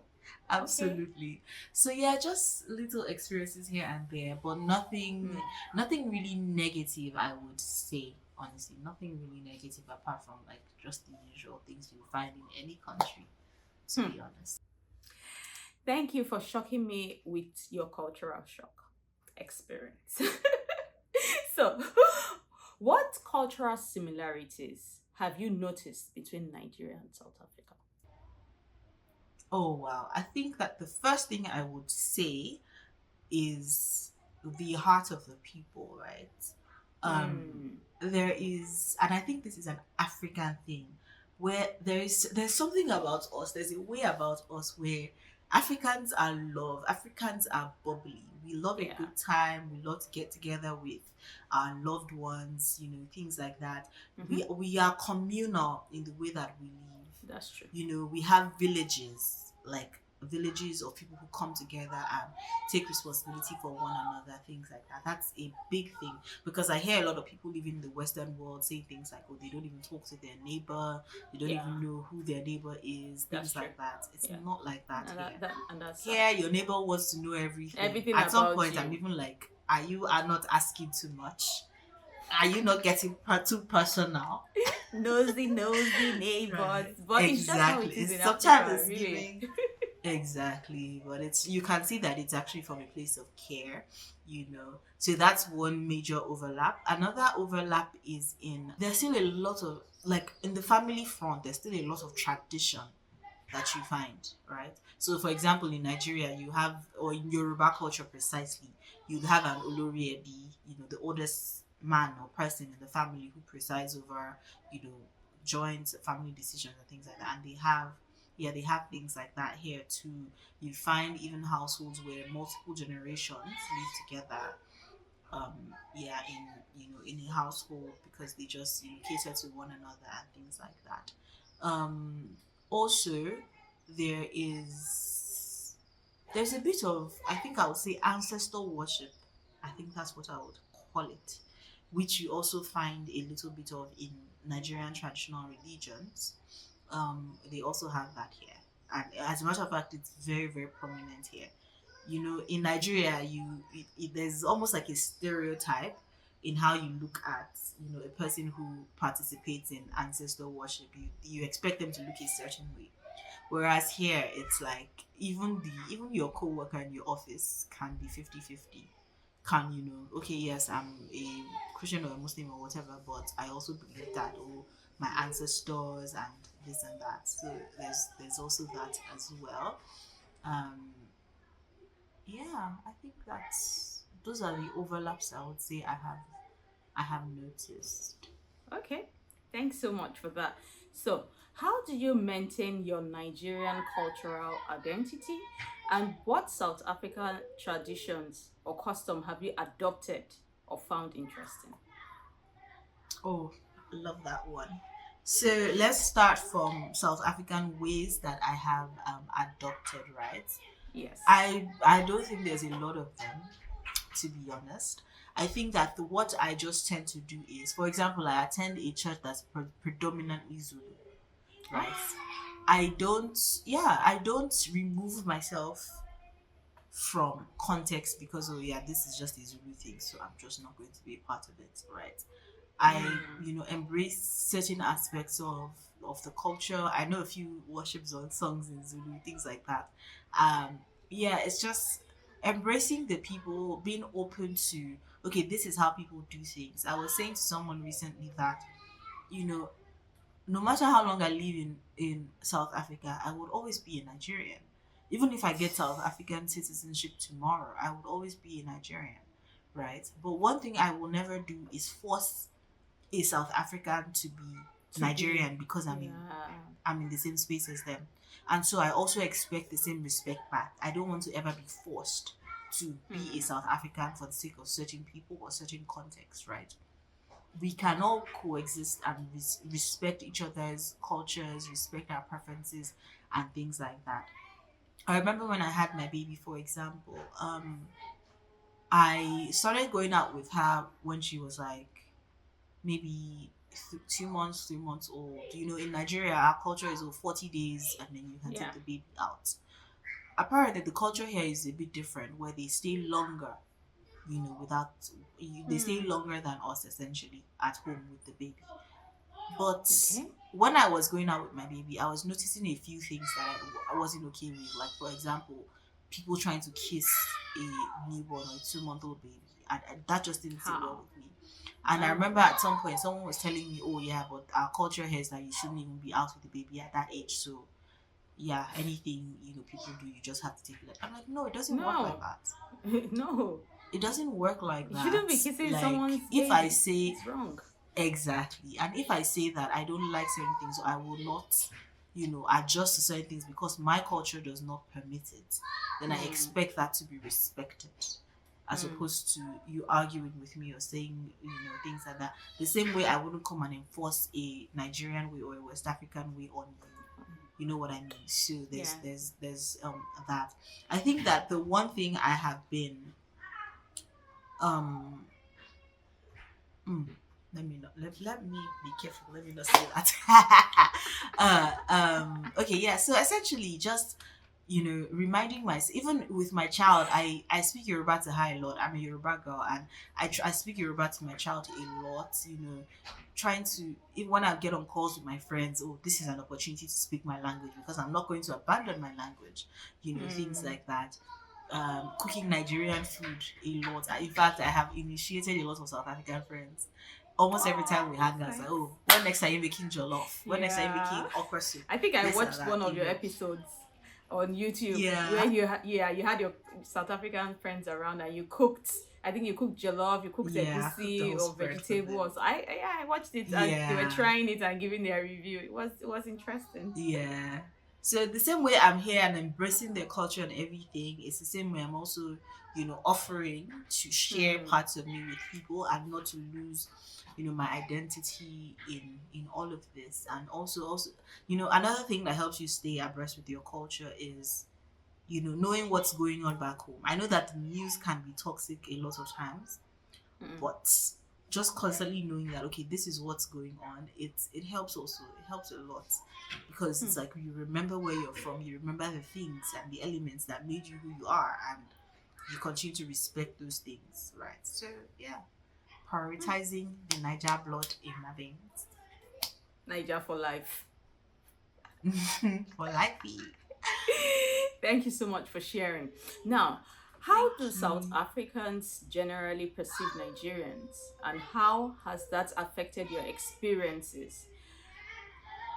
Absolutely. Okay. So yeah, just little experiences here and there, but nothing really negative, I would say. Honestly, nothing really negative apart from like just the usual things you find in any country, to be honest. Thank you for shocking me with your cultural shock experience. So, what cultural similarities have you noticed between Nigeria and South Africa? Oh wow. I think that the first thing I would say is the heart of the people, right? Um, Mm, there is, and I think this is an African thing, where there's something about us. There's a way about us where Africans are love. Africans are bubbly. We love a yeah, good time. We love to get together with our loved ones. Things like that. mm-hmm, We are communal in the way that we live. that's true. We have villages, like villages of people who come together and take responsibility for one another, things like that. That's a big thing, because I hear a lot of people living in the Western world saying things like, oh, they don't even talk to their neighbor, they don't Yeah, even know who their neighbor is, that's things true. like that. It's Yeah, not like that and here. that's sad. Here, your neighbor wants to know everything. Everything At some about point, I'm you. even like, are not asking too much? Are you not getting too personal? Nosy neighbors. Right. But it's just how Exactly. it is in Sometimes Africa, it's really. giving. Exactly, but it's you can see that it's actually from a place of care. So that's one major overlap. Another overlap is in there's still a lot of, like, in the family front, there's still a lot of tradition that you find, right? So for example, in Nigeria you have, or in Yoruba culture precisely, you'd have an Olori Ebi, the oldest man or person in the family who presides over, you know, joint family decisions and things like that. And they have things like that here too. You find even households where multiple generations live together, in a household, because they just cater to one another and things like that. Also, there is there's a bit of, I think I would say, ancestor worship. I think that's what I would call it, which you also find a little bit of in Nigerian traditional religions. They also have that here, and as a matter of fact, it's very very prominent here. In Nigeria, there's almost like a stereotype in how you look at a person who participates in ancestor worship. You expect them to look a certain way, whereas here it's like even your co-worker in your office can be 50-50. Can okay, yes, I'm a Christian or a Muslim or whatever, but I also believe that, oh, my ancestors and this and that. So there's also that as well. um yeah, I think those are the overlaps I would say I have noticed. Okay, thanks so much for that. So, how do you maintain your Nigerian cultural identity, and what South African traditions or custom have you adopted or found interesting? Oh, love that one. So let's start from South African ways that I have adopted, right? Yes. I don't think there's a lot of them, to be honest. I think that what I just tend to do is, for example, I attend a church that's predominantly Zulu, right? I don't remove myself from context because, oh yeah, this is just a Zulu thing, so I'm just not going to be a part of it, right? I Mm, embrace certain aspects of the culture. I know a few worship songs in Zulu, things like that. Yeah, it's just embracing the people, being open to, okay, this is how people do things. I was saying to someone recently that you know no matter how long I live in South Africa, I would always be a Nigerian. Even if I get South African citizenship tomorrow, I would always be a Nigerian, right? But one thing I will never do is force a South African to be to be, Nigerian because I'm in yeah. I'm in the same space as them. And so I also expect the same respect back. I don't want to ever be forced to be a Mm, South African for the sake of certain people or certain contexts, right? We can all coexist and respect each other's cultures, respect our preferences, and things like that. I remember when I had my baby, for example, I started going out with her when she was like maybe 2 months, 3 months old. In Nigeria, our culture is 40 days and then you can yeah. take the baby out. Apparently, the culture here is a bit different where they stay longer, without they stay Mm, longer than us essentially at home with the baby. But Okay. when I was going out with my baby, I was noticing a few things that I wasn't okay with. Like, for example, people trying to kiss a newborn or a 2-month-old baby. And that just didn't sit well How? with me. And I Oh. remember at some point someone was telling me, oh, yeah, but our culture here is that you shouldn't even be out with the baby at that age. So, yeah, anything, people do, you just have to take it. I'm like, no, it doesn't work like No. that. No. It doesn't work like You that. shouldn't be kissing Like, someone's if I baby. say It's wrong. exactly, and if I say that I don't like certain things, I will not, adjust to certain things because my culture does not permit it, then I Mm. expect that to be respected. As Mm. opposed to you arguing with me or saying, things like that. The same way I wouldn't come and enforce a Nigerian way or a West African way on you. You know what I mean? So there's Yeah. there's there's that. I think that the one thing I have been um mm, let me not let me be careful, let me not say that. Okay, yeah, so essentially just reminding myself, even with my child, I speak Yoruba to her a lot. I'm a Yoruba girl, and I speak Yoruba to my child a lot, trying to, even when I get on calls with my friends, oh, this is an opportunity to speak my language because I'm not going to abandon my language, things Mm. like that. Cooking Nigerian food a lot. In fact, I have initiated a lot of South African friends. Almost every time we Oh, hang that's out, it's like, nice. oh, when next are you making jollof? When next are you Yeah. making okra soup? I think I This and watched that, one of your episodes on YouTube where Yeah, you had your South African friends around and you cooked. I think you cooked jollof, you cooked yeah, I cooked the egusi whole or spread for them. vegetables. I watched it and they were Yeah, trying it and giving their review. It was interesting. yeah. So the same way I'm here and embracing their culture and everything, it's the same way I'm also, offering to share Hmm. parts of me with people and not to lose, my identity in all of this. And also, another thing that helps you stay abreast with your culture is, knowing what's going on back home. I know that the news can be toxic a lot of times, Hmm. but just constantly knowing that, okay, this is what's going on, it helps. Also, it helps a lot because Hmm. it's like you remember where you're from, you remember the things and the elements that made you who you are, and you continue to respect those things, right? So yeah, prioritizing the Niger blood in my veins. Niger for life. For life. Thank you so much for sharing. Now, how do Thank South you. Africans generally perceive Nigerians, and how has that affected your experiences?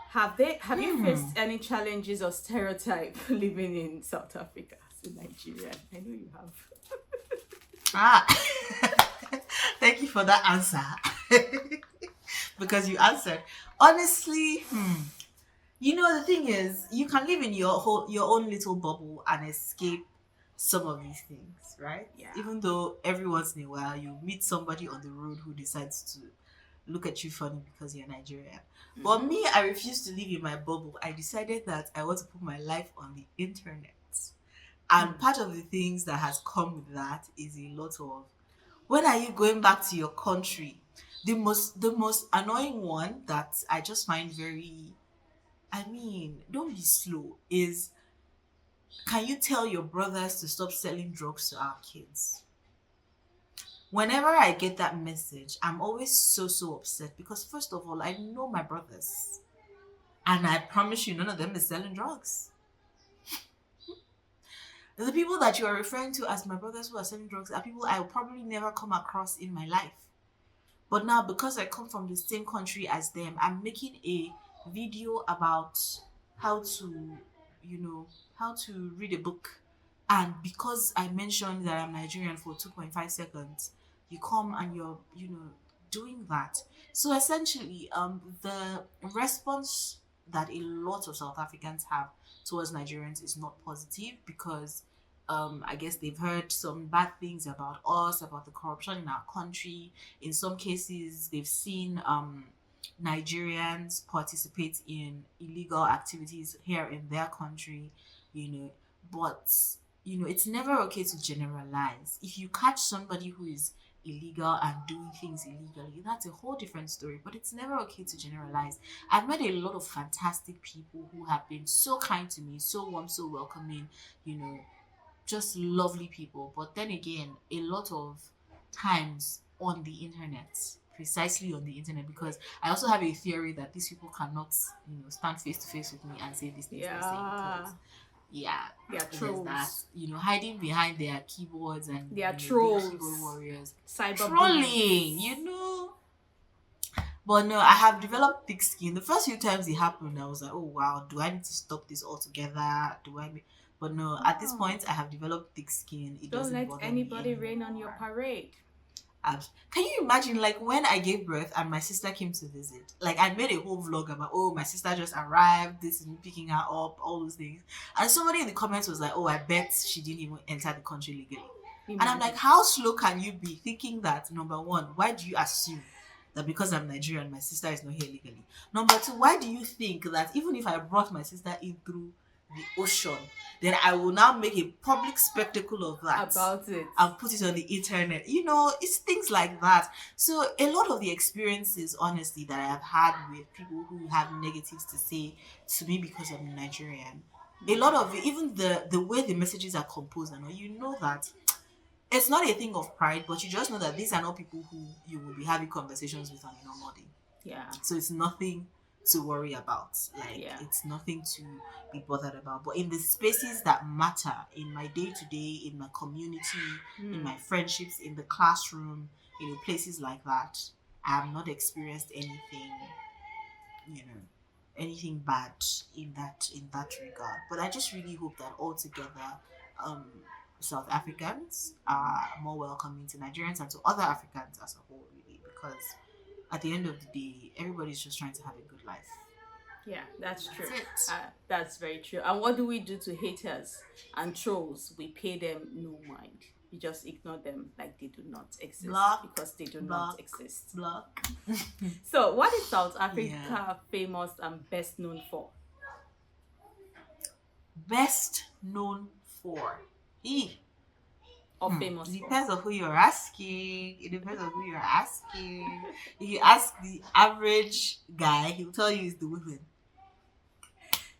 Have you Hmm. faced any challenges or stereotype living in South Africa as a Nigerian? I know you have. Ah, thank you for that answer. Because you answered. Honestly, the thing is, you can live in your own little bubble and escape some of these things, right? Yeah. Even though every once in a while you meet somebody on the road who decides to look at you funny because you're Nigerian. But Mm-hmm. me, I refuse to live in my bubble. I decided that I want to put my life on the internet. And Hmm. part of the things that has come with that is a lot of, when are you going back to your country? The most annoying one that I just find very, I mean, don't be slow, is, can you tell your brothers to stop selling drugs to our kids? Whenever I get that message, I'm always so upset because first of all, I know my brothers. And I promise you none of them is selling drugs. The people that you are referring to as my brothers who are selling drugs are people I will probably never come across in my life. But now, because I come from the same country as them, I'm making a video about how to, how to read a book. And because I mentioned that I'm Nigerian for 2.5 seconds, you come and you're, doing that. So essentially, the response that a lot of South Africans have towards Nigerians is not positive because I guess they've heard some bad things about us, about the corruption in our country. In some cases, they've seen Nigerians participate in illegal activities here in their country, you know. But, it's never okay to generalize. If you catch somebody who is illegal and doing things illegally, that's a whole different story. But it's never okay to generalize. I've met a lot of fantastic people who have been so kind to me, so warm, so welcoming, you know, just lovely people. But then again, a lot of times on the internet, precisely on the internet, because I also have a theory that these people cannot, stand face to face with me and say these things they're saying, Yeah. because yeah, They are there's that, trolls. hiding behind their keyboards and They are being keyboard trolls. warriors, Cyber trolling, But no, I have developed thick skin. The first few times it happened, I was like, oh wow, do I need to stop this altogether? But no, at this No. point, I have developed thick skin. It Don't doesn't let bother me anybody rain on your anymore. parade. Can you imagine, like, when I gave birth and my sister came to visit? Like, I made a whole vlog about, oh, my sister just arrived, this is me picking her up, all those things. And somebody in the comments was like, oh, I bet she didn't even enter the country legally. And I'm like, how slow can you be thinking that, number one, why do you assume that because I'm Nigerian, my sister is not here legally? Number two, why do you think that even if I brought my sister in through the ocean, then I will now make a public spectacle of that about it and put it on the internet? It's things like that. So a lot of the experiences, honestly, that I have had with people who have negatives to say to me because I'm Nigerian, a lot of it, even the way the messages are composed, and all, that it's not a thing of pride, but you just know that these are not people who you will be having conversations with on a normal day. Yeah. So it's nothing to worry about. Like, Yeah. it's nothing to be bothered about. But in the spaces that matter, in my day-to-day, in my community, in my friendships, in the classroom, places like that, I have not experienced anything bad in that regard. But I just really hope that altogether, South Africans are more welcoming to Nigerians and to other Africans as a whole, really, because at the end of the day, everybody's just trying to have a good life. Yeah, that's true. it. That's very true. And what do we do to haters and trolls? We pay them no mind. We just ignore them like they do not exist. Because they do not exist. Block. So, what is South Africa famous and best known for? Best known for? Famous It for? depends on who you're asking. If you ask the average guy, he'll tell you it's the women.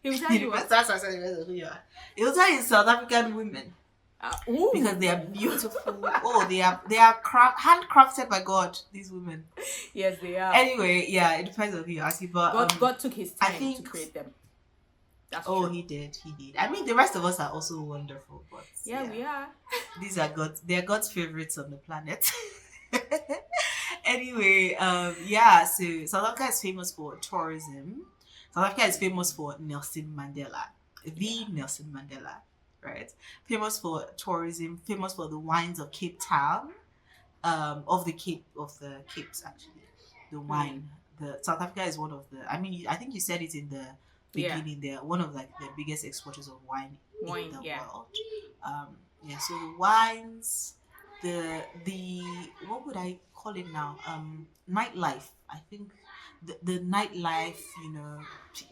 He will tell you what? That's why I said it depends on who you are. He'll tell you South African women. Because they are beautiful. They are handcrafted by God, these women. Yes, they are. Anyway, yeah, it depends on who you're asking. But God took his time to create them. That's true. He did. I mean, the rest of us are also wonderful, but yeah, we are. These are they're God's favorites on the planet. Anyway, so South Africa is famous for tourism. South Africa is famous for Nelson Mandela, Nelson Mandela, right? Famous for tourism, famous for the wines of Cape Town, of the Capes actually. The wine. The South Africa is one of the. I mean, I think you said it in the beginning. They're one of the biggest exporters of wine in the world. So the wines, the what would I call it now? Nightlife. I think the nightlife.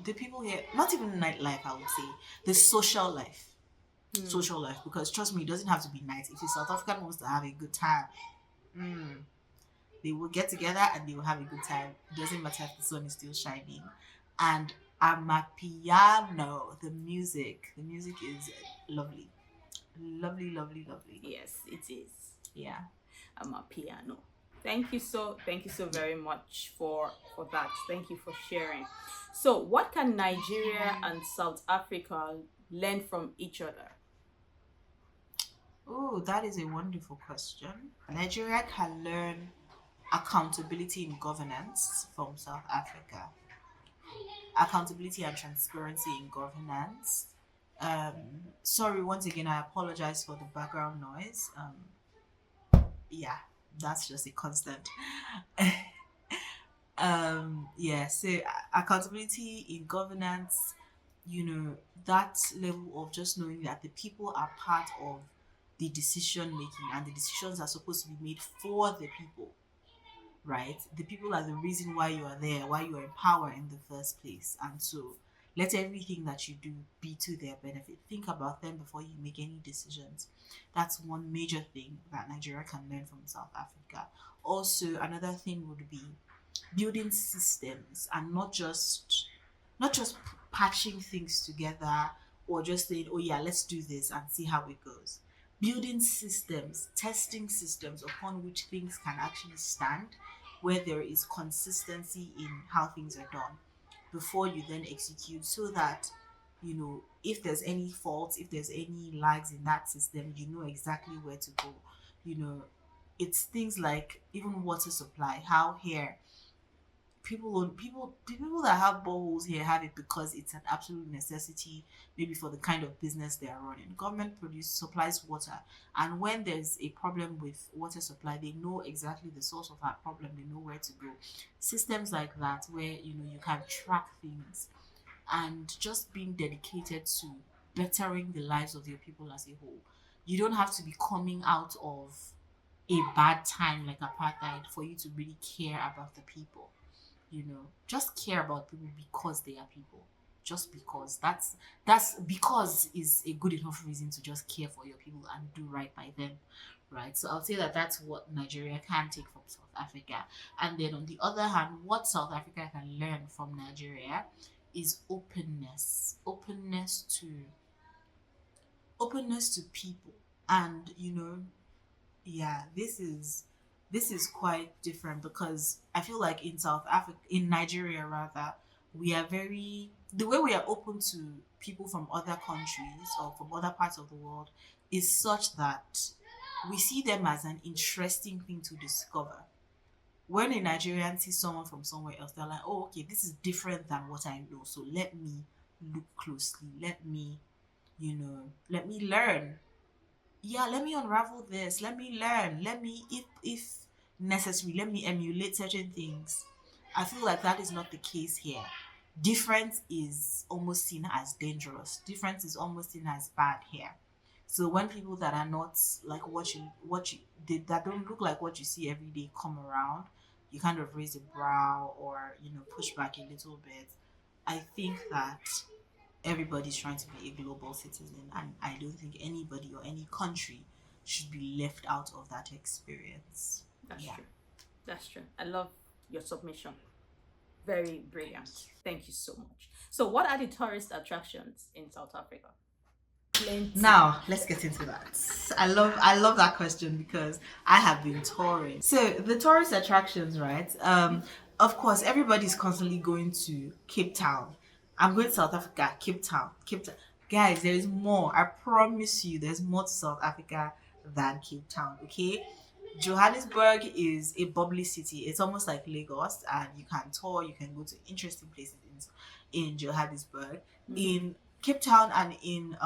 The people here, not even nightlife. I would say the social life. Social life, because trust me, it doesn't have to be night. If a South African wants to have a good time, they will get together and they will have a good time. It doesn't matter if the sun is still shining. And Amapiano, the music is lovely. Lovely. Yes, it is. Yeah. Amapiano. Thank you so very much for that. Thank you for sharing. So, what can Nigeria and South Africa learn from each other? Oh, that is a wonderful question. Nigeria can learn accountability in governance from South Africa. Accountability and transparency in governance. Sorry, once again, I apologize for the background noise. That's just a constant. So accountability in governance, that level of just knowing that the people are part of the decision making and the decisions are supposed to be made for the people, right? The people are the reason why you are there, why you are in power in the first place. And so let everything that you do be to their benefit. Think about them before you make any decisions. That's one major thing that Nigeria can learn from South Africa. Also, another thing would be building systems and not just patching things together or just saying, oh yeah, let's do this and see how it goes. Building systems, testing systems upon which things can actually stand where there is consistency in how things are done before you then execute, so that if there's any faults, if there's any lags in that system, you know exactly where to go. you know it's things like even water supply, how here the people that have boreholes here have it because it's an absolute necessity, maybe for the kind of business they are running. Government supplies water, and when there's a problem with water supply, they know exactly the source of that problem, they know where to go. Systems like that, where you can track things, and just being dedicated to bettering the lives of your people as a whole. You don't have to be coming out of a bad time like apartheid for you to really care about the people. Just care about people because they are people. Just because. That's because is a good enough reason to just care for your people and do right by them. Right. So I'll say that that's what Nigeria can take from South Africa. And then on the other hand, what South Africa can learn from Nigeria is openness. Openness to people. And yeah, this is quite different, because I feel like in Nigeria rather, we are very the way we are open to people from other countries or from other parts of the world is such that we see them as an interesting thing to discover. When a Nigerian sees someone from somewhere else, they're like, oh, okay, this is different than what I know. So let me look closely. Let me learn. Yeah, let me unravel this. Let me learn. Let me, if necessary, let me emulate certain things. I feel like that is not the case here. Difference is almost seen as dangerous. Difference is almost seen as bad here. So when people that are not like that don't look like what you see every day come around, you kind of raise a brow, or push back a little bit. I think that everybody's trying to be a global citizen, and I don't think anybody or any country should be left out of that experience. That's Yeah. true. That's true. I love your submission. Very brilliant. Thank you so much. So, what are the tourist attractions in South Africa? Plenty. Now let's get into that. I love that question because I have been touring. So the tourist attractions, right? Of course, everybody's constantly going to Cape Town. I'm going to South Africa, Cape Town, Cape Town. Guys, there is more. I promise you, there's more to South Africa than Cape Town. Okay, Johannesburg is a bubbly city. It's almost like Lagos, and you can tour. You can go to interesting places in Johannesburg. In Cape Town and in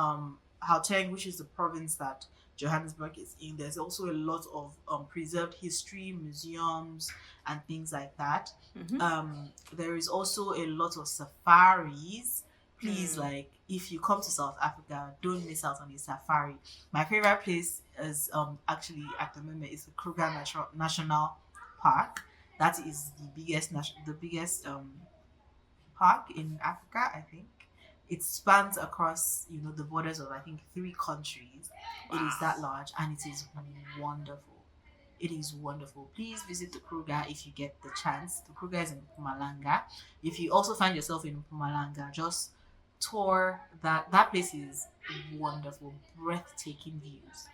Gauteng, which is the province that Johannesburg is in, there's also a lot of preserved history, museums, and things like that. There is also a lot of safaris. Please, like, if you come to South Africa, don't miss out on a safari. My favorite place is actually at the moment is the Kruger National Park. That is the biggest park in Africa, I think. It spans across, the borders of, I think, 3 countries. Wow. It is that large, and it is wonderful. It is wonderful. Please visit the Kruger if you get the chance. The Kruger is in Mpumalanga. If you also find yourself in Mpumalanga, just tour that. That place is wonderful. Breathtaking views.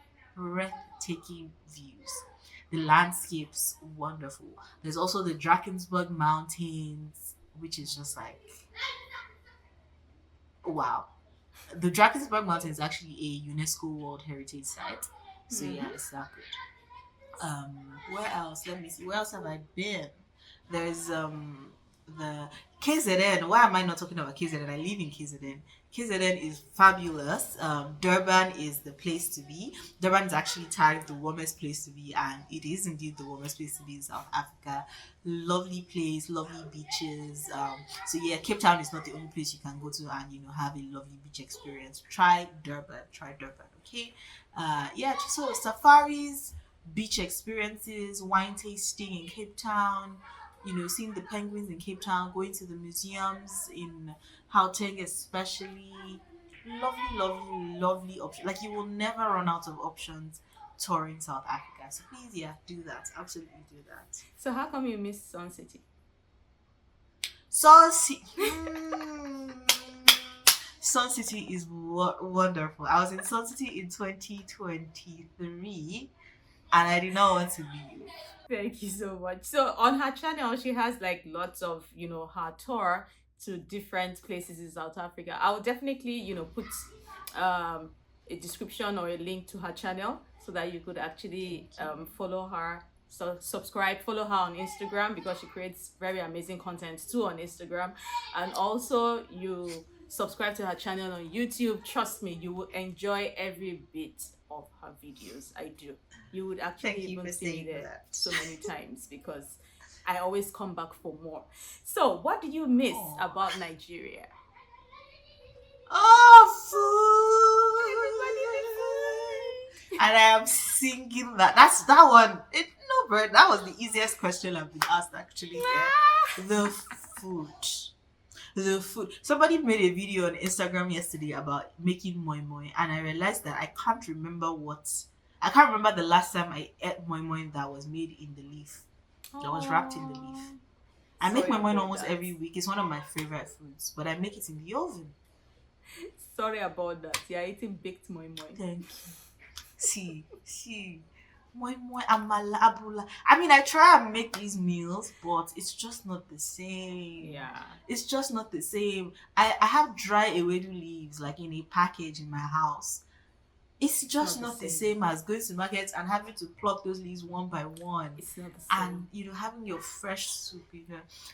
The landscapes, wonderful. There's also the Drakensberg Mountains, which is just like, wow. The Drakensberg Mountain is actually a UNESCO World Heritage Site. So yeah, it's that good. Where else? Let me see. Where else have I been? There's the KZN. Why am I not talking about KZN? I live in KZN. KZN is fabulous. Durban is the place to be. Durban is actually tagged the warmest place to be, and it is indeed the warmest place to be in South Africa. Lovely place, lovely beaches. So yeah, Cape Town is not the only place you can go to and have a lovely beach experience. Try Durban. Okay. Yeah. So safaris, beach experiences, wine tasting in Cape Town. Seeing the penguins in Cape Town, going to the museums in Gauteng especially. Lovely option. Like, you will never run out of options touring South Africa. So please, yeah, do that. Absolutely do that. So how come you missed Sun City? Sun City is wonderful. I was in Sun City in 2023, and I did not want to leave. Thank you so much. So on her channel, she has like lots of, her tour to different places in South Africa. I will definitely, put a description or a link to her channel so that you could actually follow her. So subscribe, follow her on Instagram because she creates very amazing content too on Instagram. And also you subscribe to her channel on YouTube. Trust me, you will enjoy every bit of her videos. I do. You would actually Thank you even for see me saying there that. so many times because I always come back for more. So what do you miss about Nigeria? Oh, food! Everybody And I am singing that. That's that one. No, bro, that was the easiest question I've been asked actually. Yeah. The food. The food. Somebody made a video on Instagram yesterday about making moi moi, and I realized that I can't remember the last time I ate moi moi that was made in the leaf. That was wrapped in the leaf. I make moi moi almost every week. It's one of my favorite foods, but I make it in the oven. Sorry about that. You're eating baked moi moi. Thank you. See. Moi moi amala abula. I mean, I try and make these meals, but it's just not the same. Yeah. It's just not the same. I have dry ewedu leaves like in a package in my house. It's just not the same as going to market and having to pluck those leaves one by one. It's not the same. And having your fresh soup.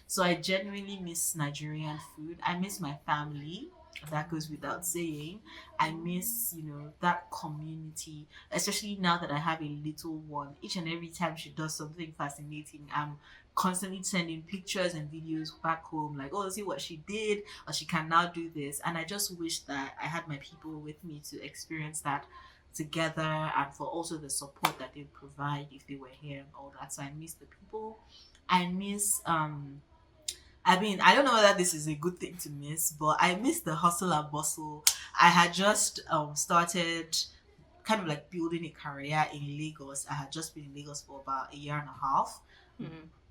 So I genuinely miss Nigerian food. I miss my family. That goes without saying. I miss, that community, especially now that I have a little one. Each and every time she does something fascinating, I'm constantly sending pictures and videos back home, like, oh, see what she did, or she can now do this. And I just wish that I had my people with me to experience that together, and for also the support that they provide if they were here and all that. So I miss the people. I miss I don't know whether this is a good thing to miss, but I miss the hustle and bustle. I had just started kind of like building a career in Lagos. I had just been in Lagos for about a year and a half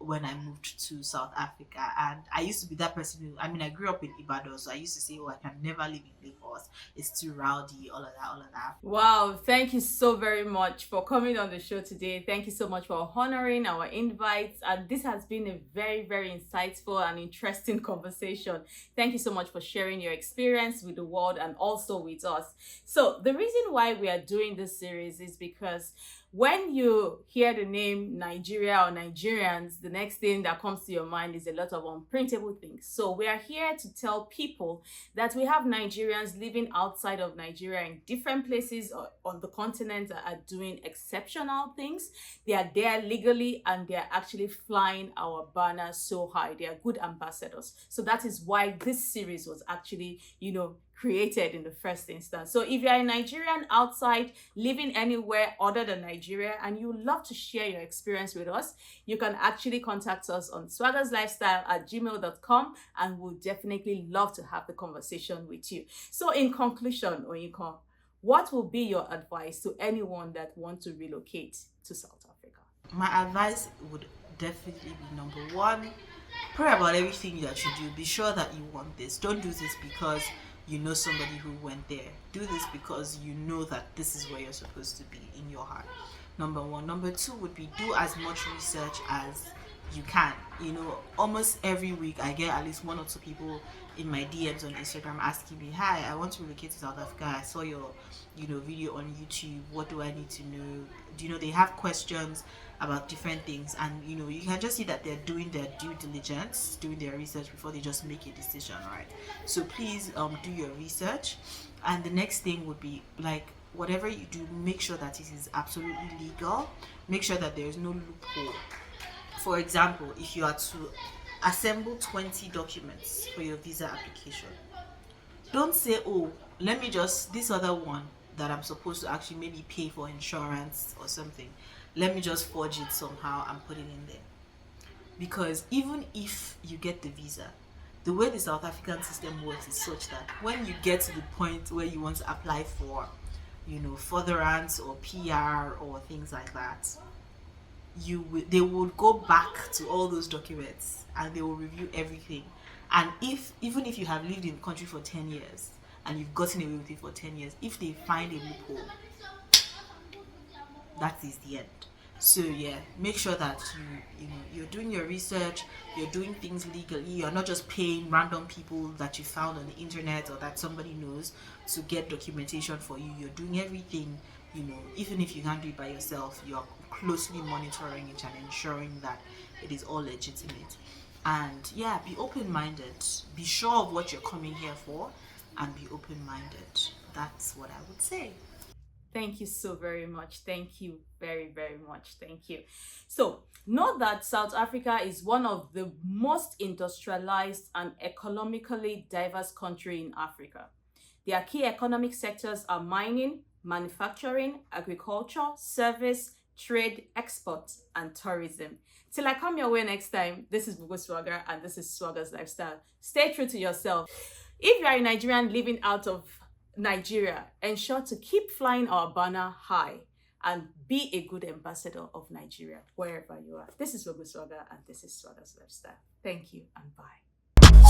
when I moved to South Africa. And I used to be that person I grew up in Ibadan, so I used to say, oh, I can never live in Lagos. It's too rowdy, all of that. Wow, thank you so very much for coming on the show today. Thank you so much for honoring our invites. And this has been a very, very insightful and interesting conversation. Thank you so much for sharing your experience with the world and also with us. So the reason why we are doing this series is because when you hear the name Nigeria or Nigerians, the next thing that comes to your mind is a lot of unprintable things. So we are here to tell people that we have Nigerians living outside of Nigeria in different places on the continent that are doing exceptional things. They are there legally and they are actually flying our banner so high. They are good ambassadors. So that is why this series was actually, created in the first instance. So if you're a Nigerian outside living anywhere other than Nigeria and you love to share your experience with us, you can actually contact us on swaggerslifestyle@gmail.com and we'll definitely love to have the conversation with you. So in conclusion, Oyinkan, what will be your advice to anyone that wants to relocate to South Africa? My advice would definitely be number one, pray about everything that you do. Be sure that you want this. Don't do this because you know somebody who went there. Do this because you know that this is where you're supposed to be in your heart. Number one. Number two would be do as much research as you can. Almost every week I get at least one or two people in my DMs on Instagram asking me, hi, I want to relocate to South Africa. I saw your video on YouTube. What do I need to know? They have questions about different things, and you can just see that they're doing their due diligence, doing their research before they just make a decision, right? So please do your research. And the next thing would be, like, whatever you do, make sure that it is absolutely legal. Make sure that there is no loophole. For example, if you are to assemble 20 documents for your visa application, don't say, oh, let me just, this other one that I'm supposed to actually maybe pay for insurance or something, let me just forge it somehow and put it in there. Because even if you get the visa, the way the South African system works is such that when you get to the point where you want to apply for, furtherance or PR or things like that, they will go back to all those documents and they will review everything. And even if you have lived in the country for 10 years and you've gotten away with it for 10 years, if they find a loophole, that is the end. So yeah, make sure that you're doing your research, you're doing things legally, you're not just paying random people that you found on the internet or that somebody knows to get documentation for you. You're doing everything, even if you can't do it by yourself, you're closely monitoring it and ensuring that it is all legitimate. And yeah, be open minded. Be sure of what you're coming here for and be open minded. That's what I would say. Thank you so very much. Thank you very, very much. Thank you. So, note that South Africa is one of the most industrialized and economically diverse country in Africa. Their key economic sectors are mining, manufacturing, agriculture, service, trade, export, and tourism. Till I come your way next time, this is Gbogbo Swagger and this is Swagger's Lifestyle. Stay true to yourself. If you are a Nigerian living out of Nigeria, ensure to keep flying our banner high and be a good ambassador of Nigeria wherever you are. This is Gbogbo Swagger and this is Swagger's Lifestyle. Thank you and bye.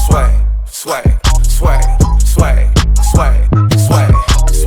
Swag, swag, swag, swag, swag, swag.